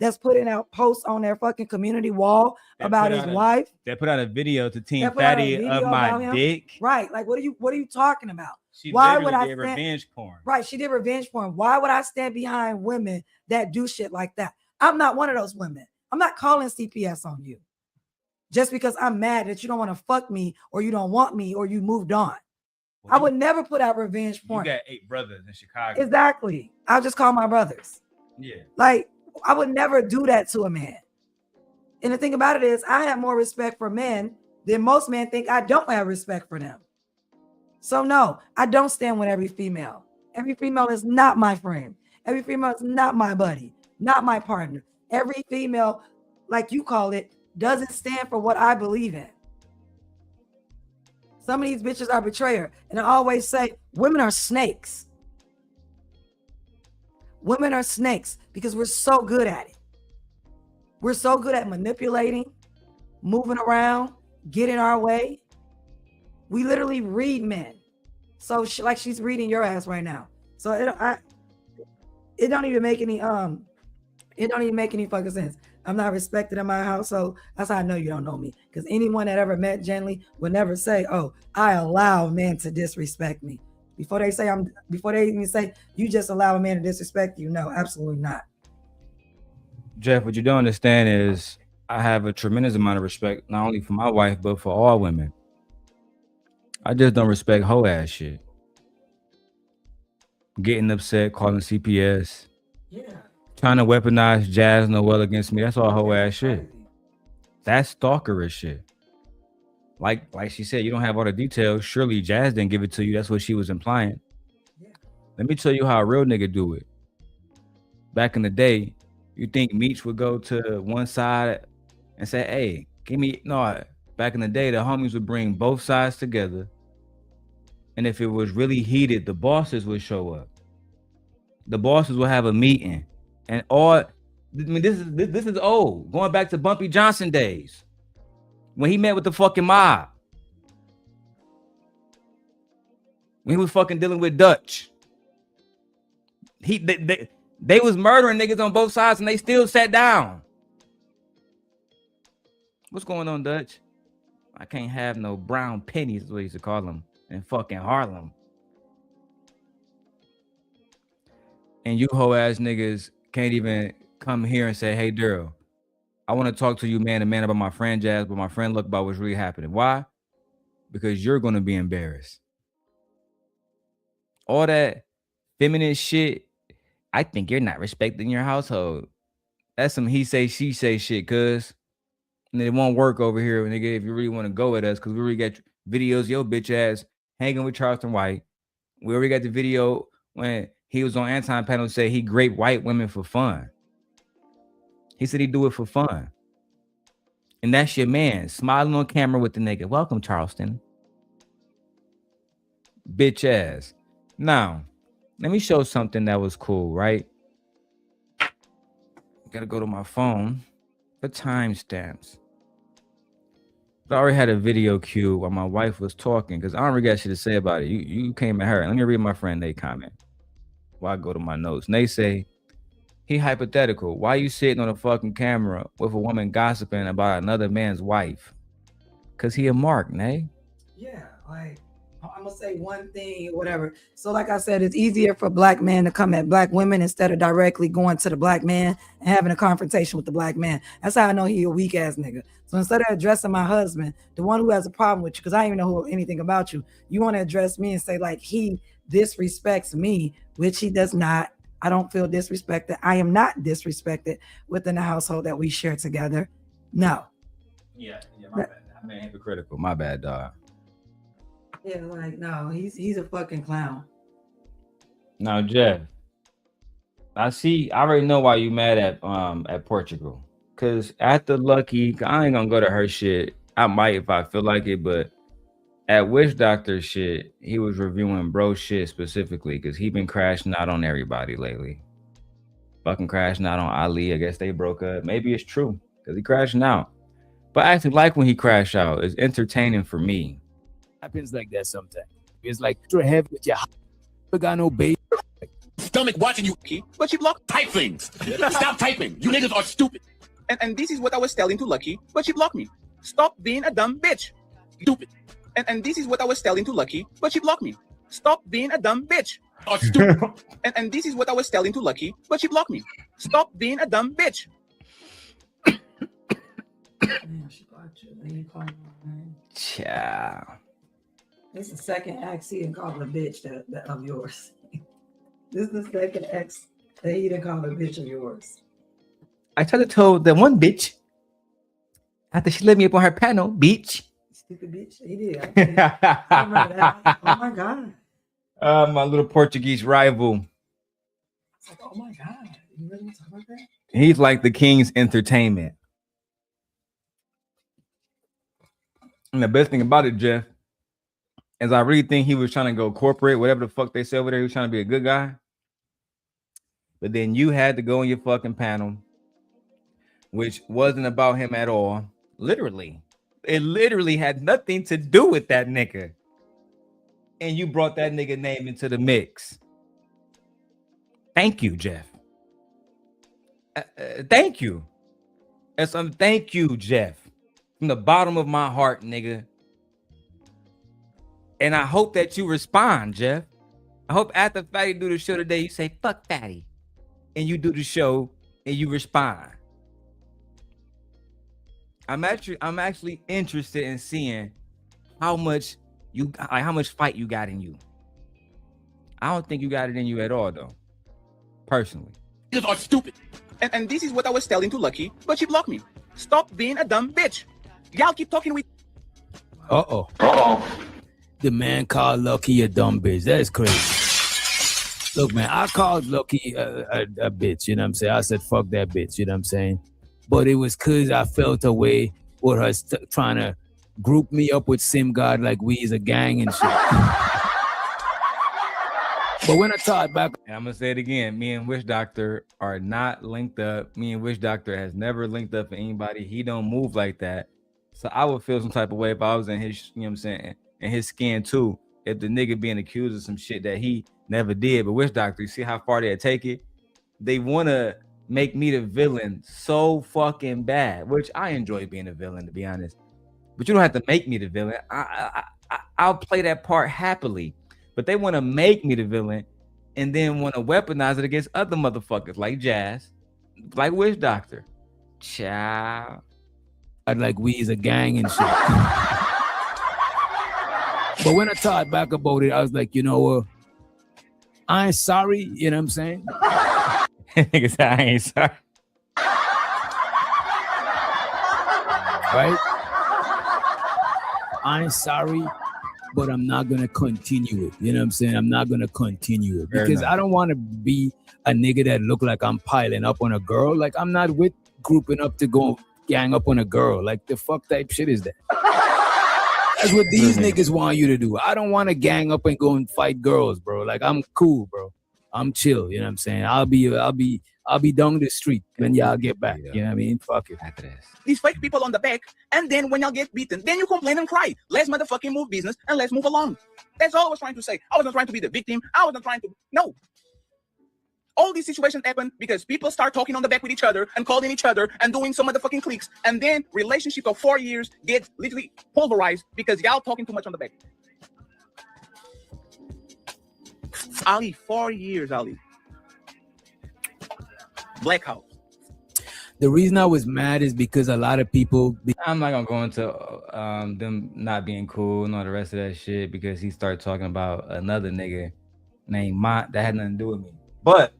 that's putting out posts on their fucking community wall about his wife. They put out a video to Team Fatty of my dick. Right. Like, what are you talking about? Why would I did revenge porn? Right. She did revenge porn. Why would I stand behind women that do shit like that? I'm not one of those women. I'm not calling CPS on you just because I'm mad that you don't want to fuck me or you don't want me or you moved on. Well, I would never put out revenge porn. You got 8 brothers in Chicago. Exactly. I'll just call my brothers. Yeah. Like, I would never do that to a man. And the thing about it is, I have more respect for men than most men think I don't have respect for them. So no, I don't stand with every female. Every female is not my friend. Every female is not my buddy, not my partner. Every female, like you call it, doesn't stand for what I believe in. Some of these bitches are betrayer. And I always say, women are snakes. Women are snakes because we're so good at it. We're so good at manipulating, moving around, getting our way. We literally read men. So like she's reading your ass right now. So it don't even make It don't even make any fucking sense. I'm not respected in my household. That's how I know you don't know me. Because anyone that ever met Gently would never say, "Oh, I allow men to disrespect me." Before they even say you just allow a man to disrespect you. No, absolutely not. Jeff, what you don't understand is I have a tremendous amount of respect, not only for my wife, but for all women. I just don't respect hoe ass shit. Getting upset, calling CPS. Yeah. Trying to weaponize Jazz Noel against me. That's all hoe ass shit. That's stalkerish shit. Like she said, you don't have all the details. Surely Jazz didn't give it to you. That's what she was implying. Yeah. Let me tell you how a real nigga do it. Back in the day, you think Meech would go to one side and say, "Hey, give me..." No, back in the day, the homies would bring both sides together. And if it was really heated, the bosses would show up. The bosses would have a meeting. And this is old. Going back to Bumpy Johnson days. When he met with the fucking mob. When he was fucking dealing with Dutch. They was murdering niggas on both sides and they still sat down. What's going on, Dutch? I can't have no brown pennies, is what he used to call them, in fucking Harlem. And you hoe ass niggas can't even come here and say, "Hey, Darrel, I want to talk to you man to man about my friend Jazz, but my friend look about what's really happening." Why? Because you're going to be embarrassed. All that feminine shit, I think you're not respecting your household. That's some he say, she say shit, cuz. And it won't work over here, nigga, if you really want to go with us, because we already got videos of your bitch ass hanging with Charleston White. We already got the video when he was on Anton panel say he grape white women for fun. He said he do it for fun. And that's your man, smiling on camera with the nigga. "Welcome, Charleston." Bitch ass. Now, let me show something that was cool, right? Gotta go to my phone for timestamps. I already had a video queue while my wife was talking because I don't really got shit to say about it. You came at her. Let me read my friend Nate comment while I go to my notes. Nate say, he hypothetical. Why you sitting on a fucking camera with a woman gossiping about another man's wife? Because he a mark, Nate. Yeah, like I'm gonna say one thing or whatever. So like I said, it's easier for black men to come at black women instead of directly going to the black man and having a confrontation with the black man. That's how I know he a weak ass nigga. So instead of addressing my husband, the one who has a problem with you, because I don't even know anything about you, you want to address me and say like he disrespects me, which he does not. I don't feel disrespected. I am not disrespected within the household that we share together. No. Yeah, my bad. I mean, hypocritical. My bad, dog. Yeah, like no, he's a fucking clown. Now, Jeff, I already know why you mad at Portugal. Cause after Lucky, I ain't gonna go to her shit. I might if I feel like it, but at Witch Doctor shit, he was reviewing bro shit specifically because he been crashing out on everybody lately. Fucking crashing out on Ali. I guess they broke up. Maybe it's true because he crashing out. But I actually like when he crash out. It's entertaining for me. Happens like that sometimes. It's like you're heavy with your got no baby. Stomach watching you, but you block type things. Stop typing. You niggas are stupid. And this is what I was telling to Lucky, but she blocked me. Stop being a dumb bitch. Stupid. And this is what I was telling to Lucky, but she blocked me. Stop being a dumb bitch. Are stupid. And this is what I was telling to Lucky, but she blocked me. Stop being a dumb bitch. Damn, she blocked you. Then you call her name. Ciao. This is the second ex he didn't call her a bitch that of yours. This is the second ex that he didn't call her a bitch of yours. I tried to tell that one bitch after she let me up on her panel, bitch. Stupid bitch. He did. I remember that. Oh my God. My little Portuguese rival. It's like, oh my God. You really talk about that? He's like the king's entertainment. And the best thing about it, Jeff, is I really think he was trying to go corporate, whatever the fuck they say over there. He was trying to be a good guy. But then you had to go on your fucking panel, which wasn't about him at all. Literally. It literally had nothing to do with that nigga. And you brought that nigga name into the mix. Thank you, Jeff. Thank you. Thank you, Jeff. From the bottom of my heart, nigga. And I hope that you respond, Jeff. I hope after Fatty do the show today, you say, fuck Fatty. And you do the show and you respond. I'm actually interested in seeing how much fight you got in you. I don't think you got it in you at all, though. Personally. You are stupid. And this is what I was telling to Lucky, but she blocked me. Stop being a dumb bitch. Y'all keep talking with. The man called Lucky a dumb bitch. That is crazy. Look, man, I called Lucky a bitch. You know what I'm saying? I said, fuck that bitch. You know what I'm saying? But it was because I felt a way with her trying to group me up with Sim God like we is a gang and shit. But when I thought back, and I'm gonna say it again, me and Wish Doctor are not linked up. Me and Wish Doctor has never linked up with anybody. He don't move like that. So I would feel some type of way if I was in his, you know what I'm saying, in his skin too. If the nigga being accused of some shit that he never did. But Wish Doctor, you see how far they take it? They wanna make me the villain so fucking bad, which I enjoy being a villain, to be honest. But you don't have to make me the villain. I'll play that part happily. But they want to make me the villain and then want to weaponize it against other motherfuckers like Jazz, like Wish Doctor. Ciao. Like we is a gang and shit. But when I thought back about it, I was like, you know, I ain't sorry. You know what I'm saying? Nigga said, I ain't sorry. Right? I ain't sorry, but I'm not going to continue it. You know what I'm saying? I'm not going to continue it because I don't want to be a nigga that look like I'm piling up on a girl. Like, I'm not with grouping up to go gang up on a girl. Like, the fuck type shit is that? That's what these niggas want you to do. I don't want to gang up and go and fight girls, bro. Like, I'm cool, bro. I'm chill. You know what I'm saying? I'll be down the street when y'all get back. You know what I mean? Fuck it. These fake people on the back, and then when y'all get beaten, then you complain and cry. Let's motherfucking move business and let's move along. That's all I was trying to say. I wasn't trying to be the victim. I wasn't trying to. No. All these situations happen because people start talking on the back with each other and calling each other and doing some motherfucking cliques, and then relationships of 4 years get literally pulverized because y'all talking too much on the back. Ali, 4 years, Ali. Black House. The reason I was mad is because a lot of people. I'm not gonna go into them not being cool and all the rest of that shit because he started talking about another nigga named Mont that had nothing to do with me. But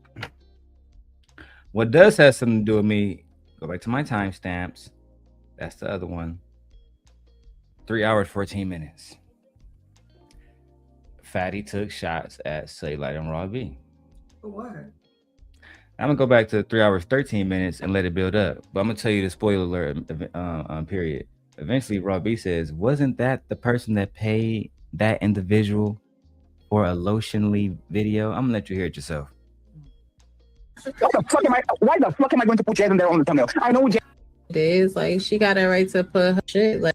what does have something to do with me? Go back to my timestamps. That's the other one. 3 hours 14 minutes. Fatty took shots at Say Light and Raw B. For what? I'm gonna go back to 3 hours 13 minutes and let it build up. But I'm gonna tell you the spoiler alert period. Eventually, Raw B says, "Wasn't that the person that paid that individual for a lotionly video?" I'm gonna let you hear it yourself. Why the fuck am I going to put Jeff and Darrel on the thumbnail? I know Jeff. It is like she got a right to put her shit. Like,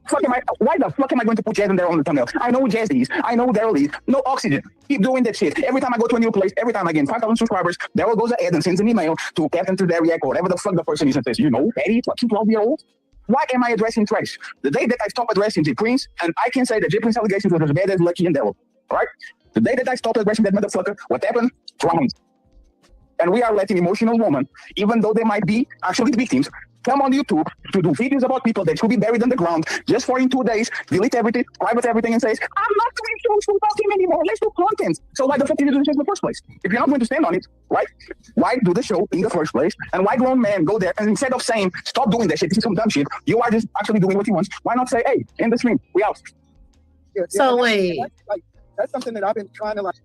why the fuck am I going to put Jeff and Darrel on the thumbnail? I know Jazz is. I know Darrel is. No oxygen. Keep doing that shit. Every time I go to a new place, every time I get 5,000 subscribers, Darrel goes ahead and sends an email to Captain to Derrick or whatever the fuck the person is and says, you know, Patty, 12-year-old. Why am I addressing trash? The day that I stop addressing J Prince, and I can say that J Prince allegations were as bad as Lucky and Darrel, right? The day that I stopped addressing that motherfucker, what happened? Drowned. And we are letting emotional women, even though they might be actually victims, come on YouTube to do videos about people that should be buried in the ground just for in 2 days, delete everything, private everything, and says, I'm not doing shows about him anymore. Let's do content. So why the fuck did you do this in the first place? If you're not going to stand on it, right? Why do the show in the first place? And why grown men go there and instead of saying, stop doing that shit, this is some dumb shit, you are just actually doing what you want. Why not say, hey, in the stream, we out? So wait. That's something that I've been trying to like.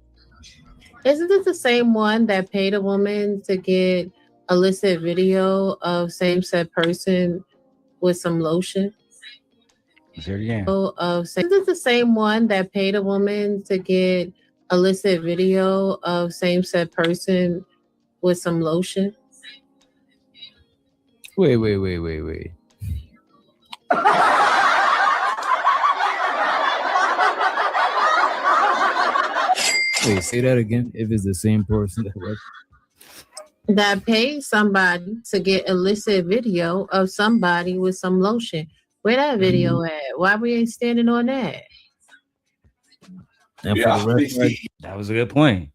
Isn't it the same one that paid a woman to get illicit video of same-sex person with some lotion? Sure, yeah. Isn't it the same one that paid a woman to get illicit video of same-sex person with some lotion? Wait. Wait, say that again. If it's the same person that was. that paid somebody to get illicit video of somebody with some lotion. Where that video at? Why we ain't standing on that? And for the record, that was a good point.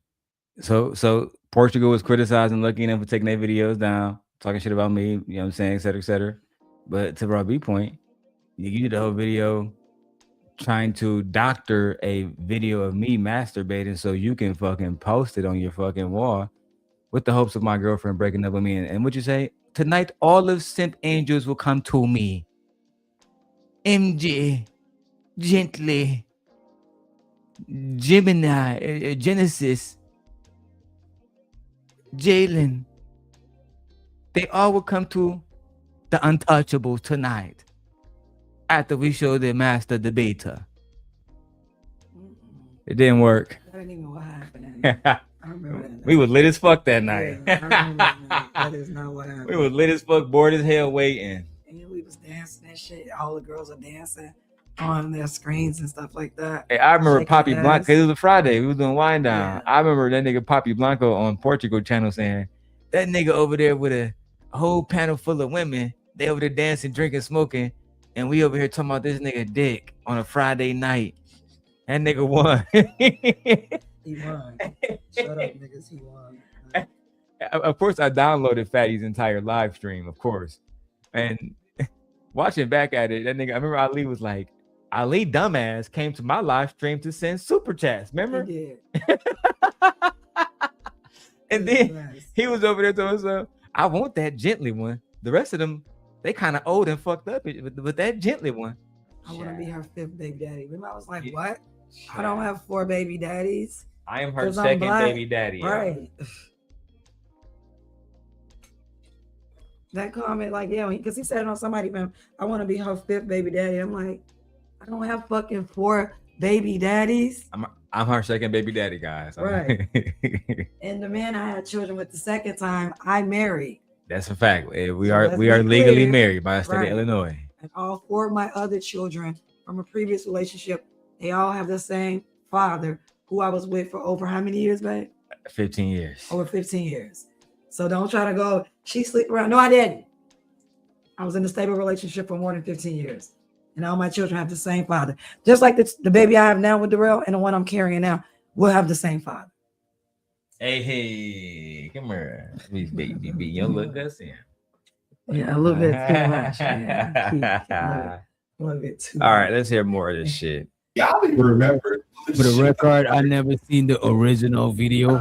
So Portugal was criticizing Lucky and them for taking their videos down, talking shit about me, you know what I'm saying, et cetera, et cetera. But to Rob B point, you did the whole video trying to doctor a video of me masturbating so you can fucking post it on your fucking wall with the hopes of my girlfriend breaking up with me. And what'd you say? Tonight, all of simp angels will come to me. MJ, gently, Gemini, Genesis, Jalen. They all will come to the untouchables tonight after we show the master debater. It didn't work. I didn't even know what happened. I remember that. We was lit as fuck that night. Yeah, I remember that is not what happened. We was lit as fuck, bored as hell, waiting. And we was dancing and shit. All the girls are dancing on their screens and stuff like that. Hey, I remember Shaking Poppy ass. Blanco. It was a Friday. We was doing wind down. I remember that nigga Poppy Blanco on Portugal channel saying, that nigga over there with a whole panel full of women. They over there dancing, drinking, smoking. And we over here talking about this nigga dick on a Friday night. That nigga won. He won. Shut up, niggas. He won. Of course, I downloaded Fatty's entire live stream, of course. And watching back at it, that nigga, I remember Ali was like, Ali dumbass came to my live stream to send super chats. Remember? He did. And then he was over there telling us, I want that gently one. The rest of them, they kind of old and fucked up, but that gently one. I want to be her 5th baby daddy. Remember, I was like, what? I don't have 4 baby daddies. I am her 'Cause I'm second black. baby daddy. Right. That comment, like, yeah, because he said it on somebody, man, I want to be her 5th baby daddy. I'm like, I don't have fucking 4 baby daddies. I'm her second baby daddy, guys. Right. And the man I had children with the second time, I married. That's a fact. We So are let's we be are legally clear. married by the state Right. of Illinois. And all 4 of my other children from a previous relationship, they all have the same father who I was with for over how many years, babe? 15 years. Over 15 years. So don't try to go, she sleep around. No, I didn't. I was in a stable relationship for more than 15 years. And all my children have the same father. Just like the baby I have now with Darrel and the one I'm carrying now will have the same father. Hey, come here. Please, baby. You look us in. Yeah, a little bit too much. Yeah. A little bit too All right, let's hear more of this shit. Y'all even remember. for the record, I never seen the original video.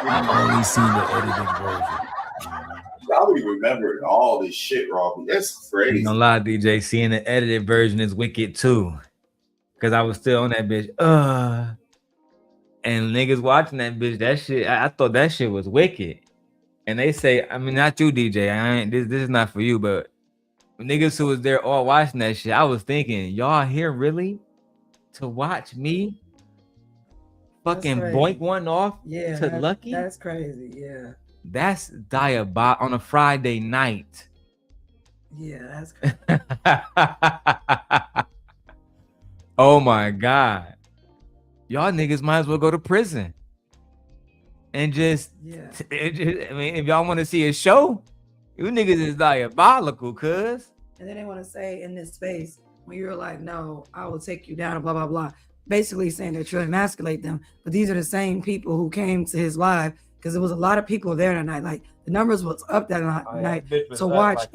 I've only seen the edited version. Y'all even remember all this shit, Robbie. That's crazy. You don't lie, DJ. Seeing the edited version is wicked too. Cause I was still on that bitch. And niggas watching that bitch, that shit, I thought that shit was wicked. And they say, I mean, not you, DJ. I ain't this is not for you, but niggas who was there all watching that shit, I was thinking, y'all here really to watch me fucking boink one off to Lucky? That's crazy. Yeah. That's diabolical on a Friday night. Yeah, that's crazy. Oh my God. Y'all niggas might as well go to prison. And just, I mean, if y'all want to see a show, you niggas is diabolical, cuz. And then they want to say in this space, when you're like, no, I will take you down, and blah, blah, blah. Basically saying they're trying to emasculate them. But these are the same people who came to his live because there was a lot of people there tonight. Like the numbers was up that night to watch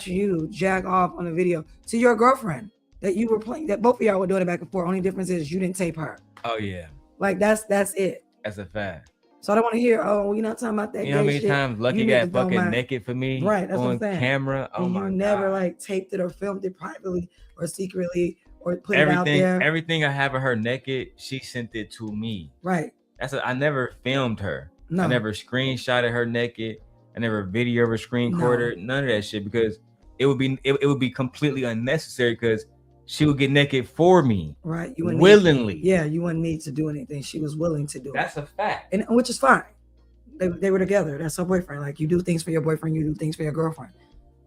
you jack off on a video to your girlfriend that you were playing, that both of y'all were doing it back and forth. Only difference is you didn't tape her. Oh yeah. Like that's it. That's a fact. So I don't want to hear, oh, you're not talking about that. You know how many shit. times Lucky got fucking naked for me right, that's what on I'm saying. camera? Oh and my you never God. like taped it or filmed it privately or secretly or put it out Everything, there. everything I have of her naked, she sent it to me. Right. I never filmed her. No. I never screenshotted her naked. I never video her screen recorded. None of that shit because it would be completely unnecessary because she would get naked for me. Right. You willingly. You wouldn't need to do anything. She was willing to do That's it. a fact. And which is fine. They were together. That's her boyfriend. Like you do things for your boyfriend, you do things for your girlfriend.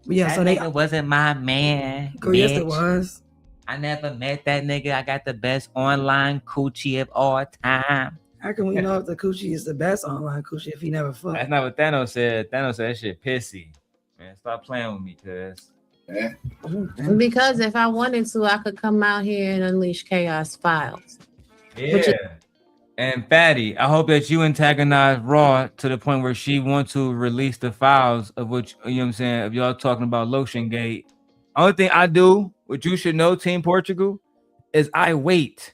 But yeah, that so nigga wasn't my man. Girl, yes, it bitch. was. I never met that nigga. I got the best online coochie of all time. How can we know if the coochie is the best online coochie if he never fucked? That's not what Thanos said. Thanos said that shit pissy. Man, stop playing with me, cuz. Because if I wanted to, I could come out here and unleash chaos files. Yeah. And Fatty, I hope that you antagonize Raw to the point where she wants to release the files of which, you know what I'm saying, if y'all talking about Lotion Gate. Only thing I do, what you should know, Team Portugal, is I wait.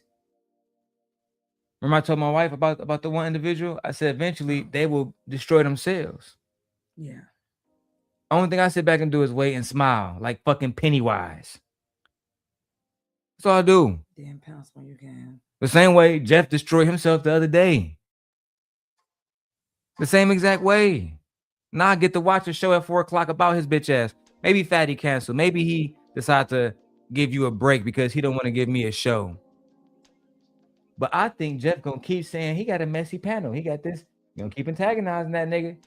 Remember I told my wife about the one individual? I said eventually they will destroy themselves. Yeah. Only thing I sit back and do is wait and smile like fucking Pennywise. That's all I do. Damn, pounce when you can. The same way Jeff destroyed himself the other day. The same exact way. Now I get to watch a show at 4 o'clock about his bitch ass. Maybe Fatty canceled. Maybe he decided to give you a break because he don't want to give me a show. But I think Jeff gonna keep saying he got a messy panel. He got this. You gonna keep antagonizing that nigga.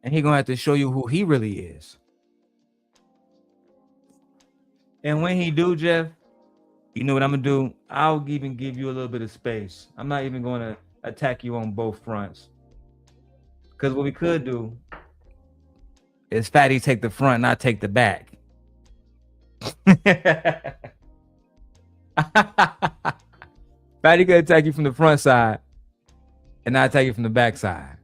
And he gonna have to show you who he really is. And when he do, Jeff, you know what I'm gonna do? I'll even give you a little bit of space. I'm not even gonna attack you on both fronts. Because what we could do is Fatty take the front and I take the back. Fatty could attack you from the front side and I attack you from the back side.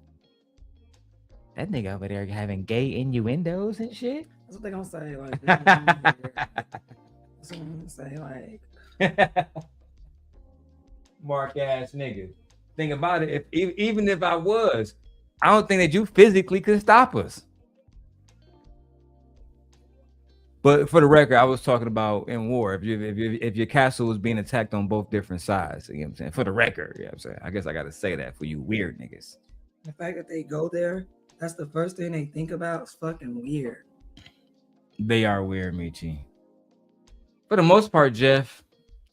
That nigga over there having gay innuendos and shit. That's what they gonna say. Like, that's what I'm gonna say. Like, Mark ass nigga. Think about it. Even if I was, I don't think that you physically could stop us. But for the record, I was talking about in war. If your castle was being attacked on both different sides, you know what I'm saying? For the record, you know what I'm saying? I guess I gotta say that for you weird niggas. the fact that they go there, that's the first thing they think about. Is fucking weird. They are weird, Michi. For the most part, Jeff,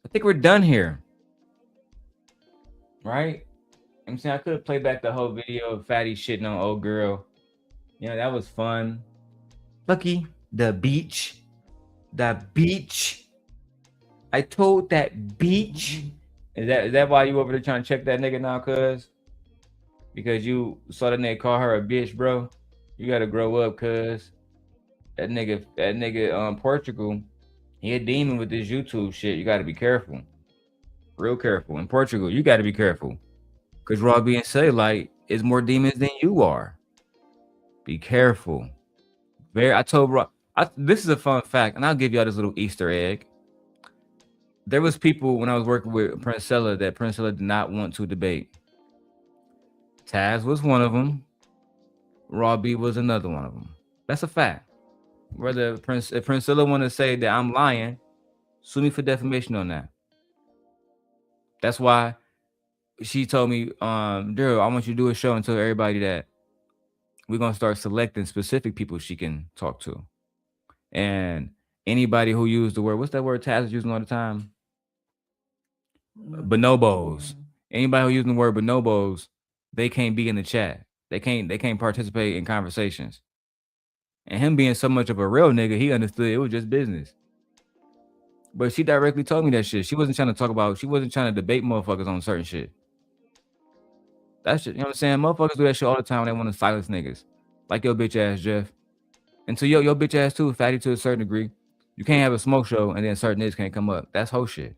I think we're done here. Right? I'm saying I could have played back the whole video of Fatty shitting on old girl. You know, that was fun. Lucky, the beach. The beach. I told that beach. Is that why you over there trying to check that nigga now, cuz? Because you saw that nigga call her a bitch, bro. You gotta grow up, cuz. That nigga Portugal, he a demon with this YouTube shit. You gotta be careful. Real careful. In Portugal, you gotta be careful. Cause Robbie and Cellulite is more demons than you are. Be careful. I told Rob, this is a fun fact, and I'll give y'all this little Easter egg. There was people when I was working with Princella that Princella did not want to debate. Taz was one of them. Robbie was another one of them. That's a fact. Whether if Princella want to say that I'm lying, sue me for defamation on that. That's why she told me, Darrel, I want you to do a show and tell everybody that we're gonna start selecting specific people she can talk to. And anybody who used the word, what's that word Taz is using all the time? Bonobos. Anybody who using the word bonobos, they can't be in the chat. They can't participate in conversations. And him being so much of a real nigga, he understood it was just business. But she directly told me that shit. She wasn't trying to debate motherfuckers on certain shit. That shit, you know what I'm saying? Motherfuckers do that shit all the time when they want to silence niggas. Like your bitch ass, Jeff. And to your bitch ass too, Fatty, to a certain degree. You can't have a smoke show and then certain niggas can't come up. That's whole shit.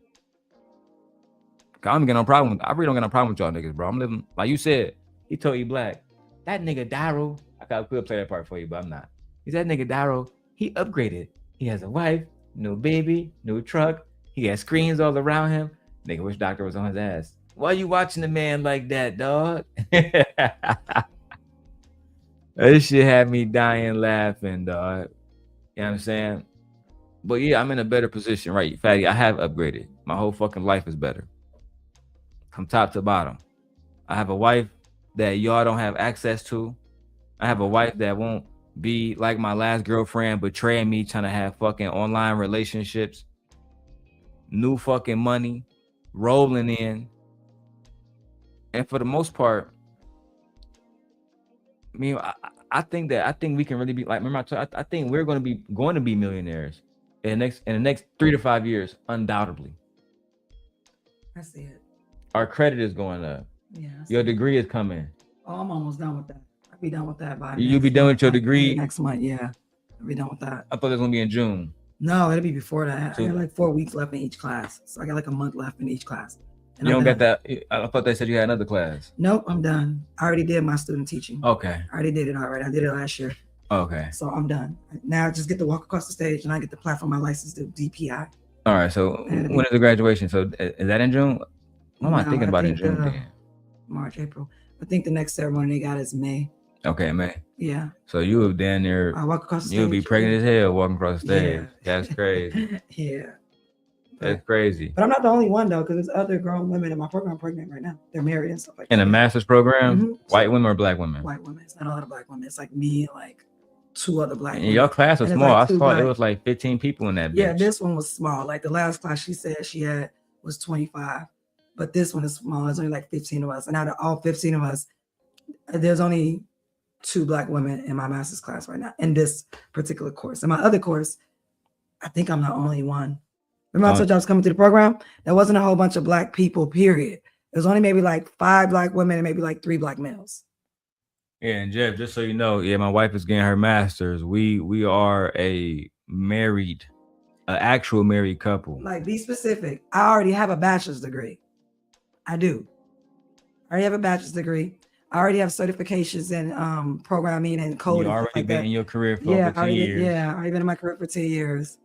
I don't get no problem. I really don't get no problem with y'all niggas, bro. I'm living, like you said, he told E Black, that nigga Darrel, I could play that part for you, but I'm not. He's that nigga Darrel, he upgraded. He has a wife, new baby, new truck. He has screens all around him. Nigga wish Doctor was on his ass. Why you watching the man like that, dog? This shit had me dying laughing, dog. You know what I'm saying? But yeah, I'm in a better position, right? Fatty, I have upgraded. My whole fucking life is better. From top to bottom. I have a wife that y'all don't have access to. I have a wife that won't be like my last girlfriend, betraying me, trying to have fucking online relationships. New fucking money rolling in. And for the most part, I mean, I think we can really be like, remember I think we're going to be millionaires in the next 3 to 5 years, undoubtedly. I see it. Our credit is going up. Yeah. Your degree is coming. Oh, I'm almost done with that. I'll be done with that by You'll be done with your degree next month. Yeah, I'll be done with that. I thought it was gonna be in June. No, it'll be before that. So- I got like 4 weeks left in each class, so I got like a month left in each class. And You I'm don't done. get that. I thought they said you had another class. Nope, I'm done. I already did my student teaching. Okay. I already did it already. I did it last year. Okay. So I'm done. Now I just get to walk across the stage and I get to apply for my license to DPI. All right. So when is the graduation? So is that in June? What am I No, thinking about in June? March, April. I think the next ceremony they got is May. Okay, man. Yeah. So you have down there. I walk across the You'll be stage. pregnant as hell walking across the stage. Yeah. That's crazy. Yeah. That's crazy. But I'm not the only one though, because there's other grown women in my program pregnant right now. They're married and stuff like In that. a master's program, Mhm. white women or black women? White women. It's not a lot of black women. It's like me and like 2 other black And women. your class was And it's small. like I 2 saw it black- was like 15 people in that bitch. Yeah, this one was small. Like the last class she said she had was 25, but this one is small. There's only like 15 of us. And out of all 15 of us, there's only 2 black women in my master's class right now in this particular course. In my other course, I think I'm the only one. Remember I told you I was coming to the program? There wasn't a whole bunch of black people, period. It was only maybe like 5 black women and maybe like 3 black males. Yeah, and Jeff, just so you know, yeah, my wife is getting her master's. We are an actual married couple. Like, be specific. I already have a bachelor's degree. I do. I already have a bachelor's degree. I already have certifications in programming and coding. You already like been that. in your career for Yeah, over 10 years. Yeah, I've already been in my career for 10 years.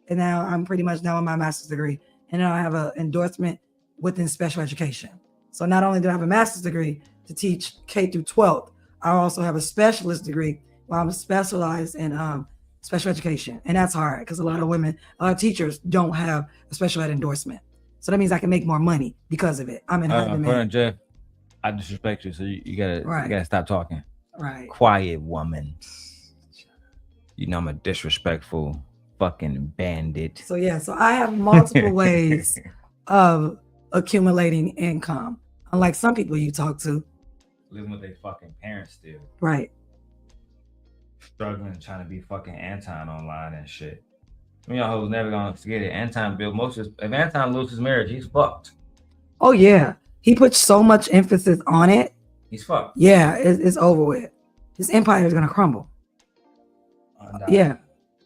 And now I'm pretty much done with my master's degree. And now I have an endorsement within special education. So not only do I have a master's degree to teach K through 12th, I also have a specialist degree where I'm specialized in special education. And that's hard because a lot of teachers don't have a special ed endorsement. So that means I can make more money because of it. I'm in high Hold on, demand. Jeff. I disrespect you, so you gotta Right. you gotta stop talking. Right. Quiet woman. You know I'm a disrespectful fucking bandit. So yeah, so I have multiple ways of accumulating income. Unlike some people you talk to. Living with their fucking parents still. Right. Struggling, trying to be fucking Anton online and shit. Me y'all hoes never gonna forget it. Anton built if Anton loses his marriage, he's fucked. Oh yeah. He puts so much emphasis on it. He's fucked. Yeah, it's over with. His empire is gonna crumble. Yeah.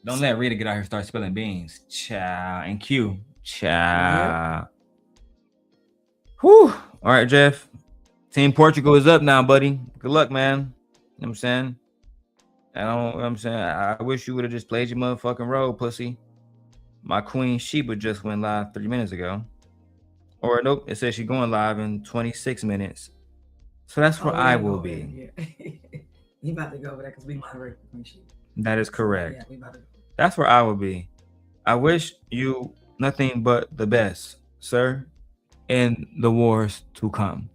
Don't let Rita get out here and start spilling beans. Ciao. And Q. Ciao. Whew. All right, Jeff. Team Portugal is up now, buddy. Good luck, man. You know what I'm saying? I wish you would have just played your motherfucking role, pussy. My queen Sheba just went live 3 minutes ago. Or nope, it says she's going live in 26 minutes. So that's where I will be. Yeah. You about to go over there because we moderate the Queen Sheba. That is correct. Yeah, we about to go. That's where I will be. I wish you nothing but the best, sir, in the wars to come.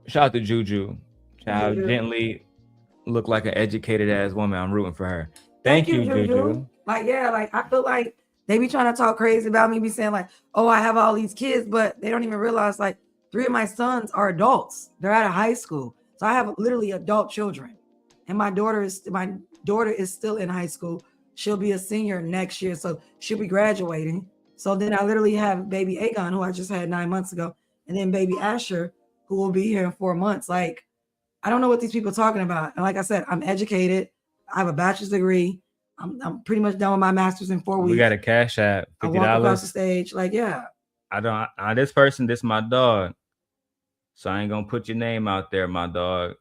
Shout out to Juju. Child Juju. gently look like an educated ass woman. I'm rooting for her. Thank you, Juju. Like, yeah, like I feel like they be trying to talk crazy about me, be saying like, oh, I have all these kids, but they don't even realize like 3 of my sons are adults. They're out of high school. So I have literally adult children. And my daughter is still in high school. She'll be a senior next year. So she'll be graduating. So then I literally have baby Aegon, who I just had 9 months ago, and then baby Asher, who will be here in 4 months. Like, I don't know what these people are talking about. And like I said, I'm educated. I have a bachelor's degree. I'm pretty much done with my master's in 4 weeks. We got a cash app, I walk across the $50. stage. Like, yeah. This person, this my dog. So I ain't gonna put your name out there, my dog.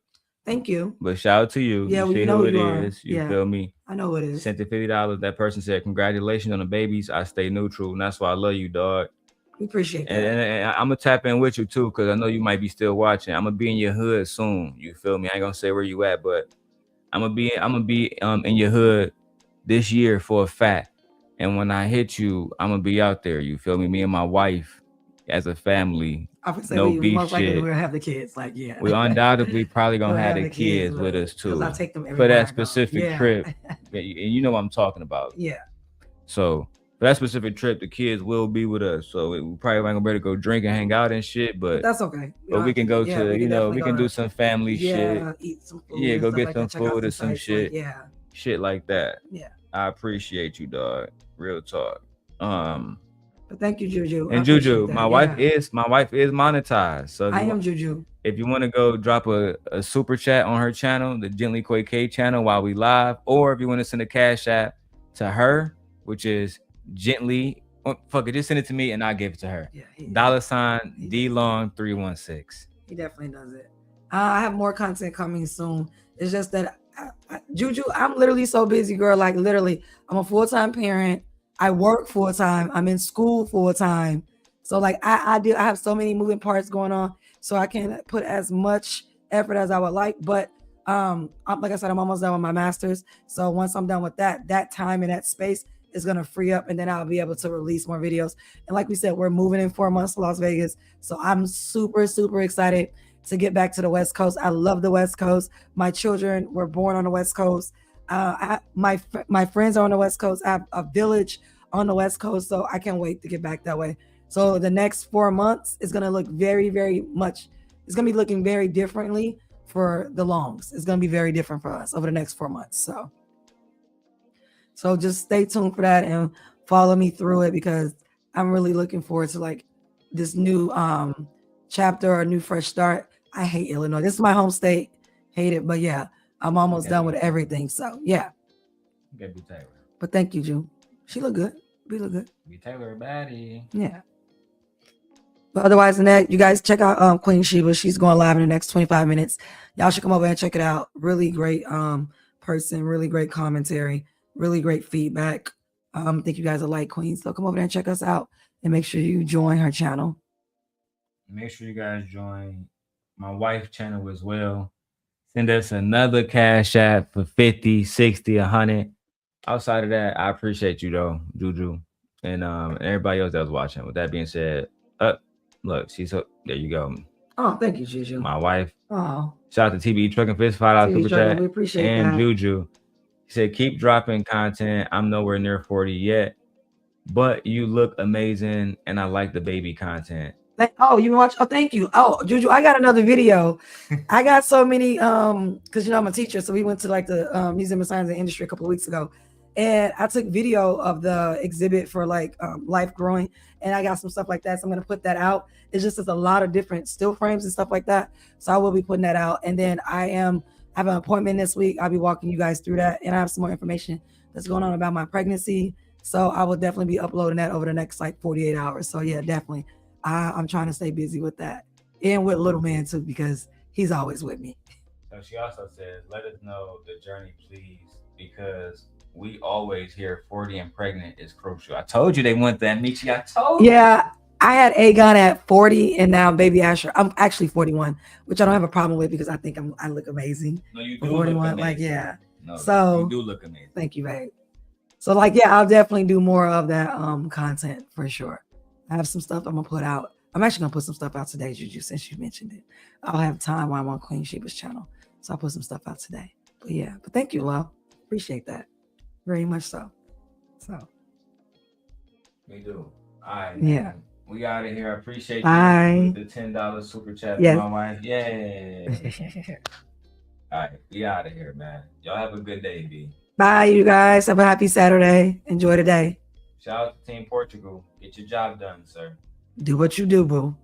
Thank you. But shout out to you. Yeah, you well, see you know who who it you are. is. You Yeah. feel me? I know who it is. Sent the $50. That person said, congratulations on the babies. I stay neutral. And that's why I love you, dog. We appreciate that. And I'm gonna tap in with you too, because I know you might be still watching. I'm gonna be in your hood soon. You feel me? I ain't gonna say where you at, but I'm gonna be in your hood this year for a fact. And when I hit you, I'm gonna be out there. You feel me? Me and my wife as a family. I would say no we beef most likely shit. we'll have the kids. Like, yeah. We undoubtedly probably gonna We'll have the kids with us 'cause too. I take them For everywhere I that go. specific Yeah. trip. And you know what I'm talking about. Yeah. So for that specific trip, the kids will be with us. So we probably ain't gonna be able to go drink and hang out and shit, but That's okay. But we can go Yeah, to, we can we can definitely do go some family Yeah, shit. eat some food. Yeah, and go stuff get like some that, check out food or some sites, shit. like, yeah. Shit like that. Yeah. I appreciate you, dog. Real talk. But thank you, Juju. And Juju, my wife is monetized. So I am Juju. If you want to go drop a super chat on her channel, the Gently Quay K channel, while we live, or if you want to send a cash app to her, which is Gently, fuck it, just send it to me and I'll give it to her. Yeah, $DLong316. He definitely does it. I have more content coming soon. It's just that Juju, I'm literally so busy, girl. Like literally, I'm a full-time parent. I work full-time. I'm in school full-time. So like I have so many moving parts going on. So I can't put as much effort as I would like. But like I said, I'm almost done with my master's. So once I'm done with that time and that space is gonna free up, and then I'll be able to release more videos. And like we said, we're moving in 4 months to Las Vegas. So I'm super, super excited to get back to the West Coast. I love the West Coast. My children were born on the West Coast. My friends are on the West Coast. I have a village on the West Coast. So I can't wait to get back that way. So the next 4 months is going to look very, very much, it's going to be looking very differently for the Longs. It's going to be very different for us over the next 4 months. So just stay tuned for that and follow me through it, because I'm really looking forward to like this new chapter or a new fresh start. I hate Illinois. This is my home state. Hate it. But yeah, I'm almost done with everything. So yeah. You gotta be Taylor. But thank you, Ju. She look good. We look good. Be Taylor, baddie. Yeah. But otherwise than that, you guys check out Queen Sheba. She's going live in the next 25 minutes. Y'all should come over and check it out. Really great person, really great commentary, really great feedback. I think you guys will like Queen. So come over there and check us out and make sure you join her channel. Make sure you guys join my wife's channel as well. Send us another cash app for 50, 60, 100. Outside of that, I appreciate you though, Juju, and everybody else that was watching. With that being said, look, there you go. Oh, thank you, Juju. My wife. Oh. Shout out to TB Trucking Fist, $5 super chat. We appreciate and that. Juju. He said, keep dropping content. I'm nowhere near 40 yet, but you look amazing, and I like the baby content. Oh, you watch? Oh, thank you. Oh, Juju, I got another video. I got so many, because I'm a teacher, so we went to like the Museum of Science and Industry a couple of weeks ago, and I took video of the exhibit for like life growing, and I got some stuff like that. So I'm gonna put that out. It's just there's a lot of different still frames and stuff like that. So I will be putting that out, and then I have an appointment this week. I'll be walking you guys through that, and I have some more information that's going on about my pregnancy. So I will definitely be uploading that over the next like 48 hours. So yeah, definitely. I'm trying to stay busy with that, and with little man too, because he's always with me. So she also says, let us know the journey, please, because we always hear 40 and pregnant is crucial. I told you they want that, Michi. I told you. Yeah, I had Aegon at 40, and now baby Asher. I'm actually 41, which I don't have a problem with because I think I look amazing. No, you do 41, look amazing. like yeah. No, so you do look amazing. Thank you, babe. So like yeah, I'll definitely do more of that content for sure. I have some stuff I'm gonna put out. I'm actually gonna put some stuff out today, Juju, since you mentioned it. I'll have time while I'm on Queen Sheba's channel. So I'll put some stuff out today. But yeah, but thank you, love. Appreciate that. Very much so. So we do. All right. Yeah. Man. We out of here. I appreciate you. Bye. The $10 super chat Yes. for my wife. Yay. All right. We out of here, man. Y'all have a good day, B. Bye, you guys. Have a happy Saturday. Enjoy the day. Shout out to Team Portugal. Get your job done, sir. Do what you do, boo.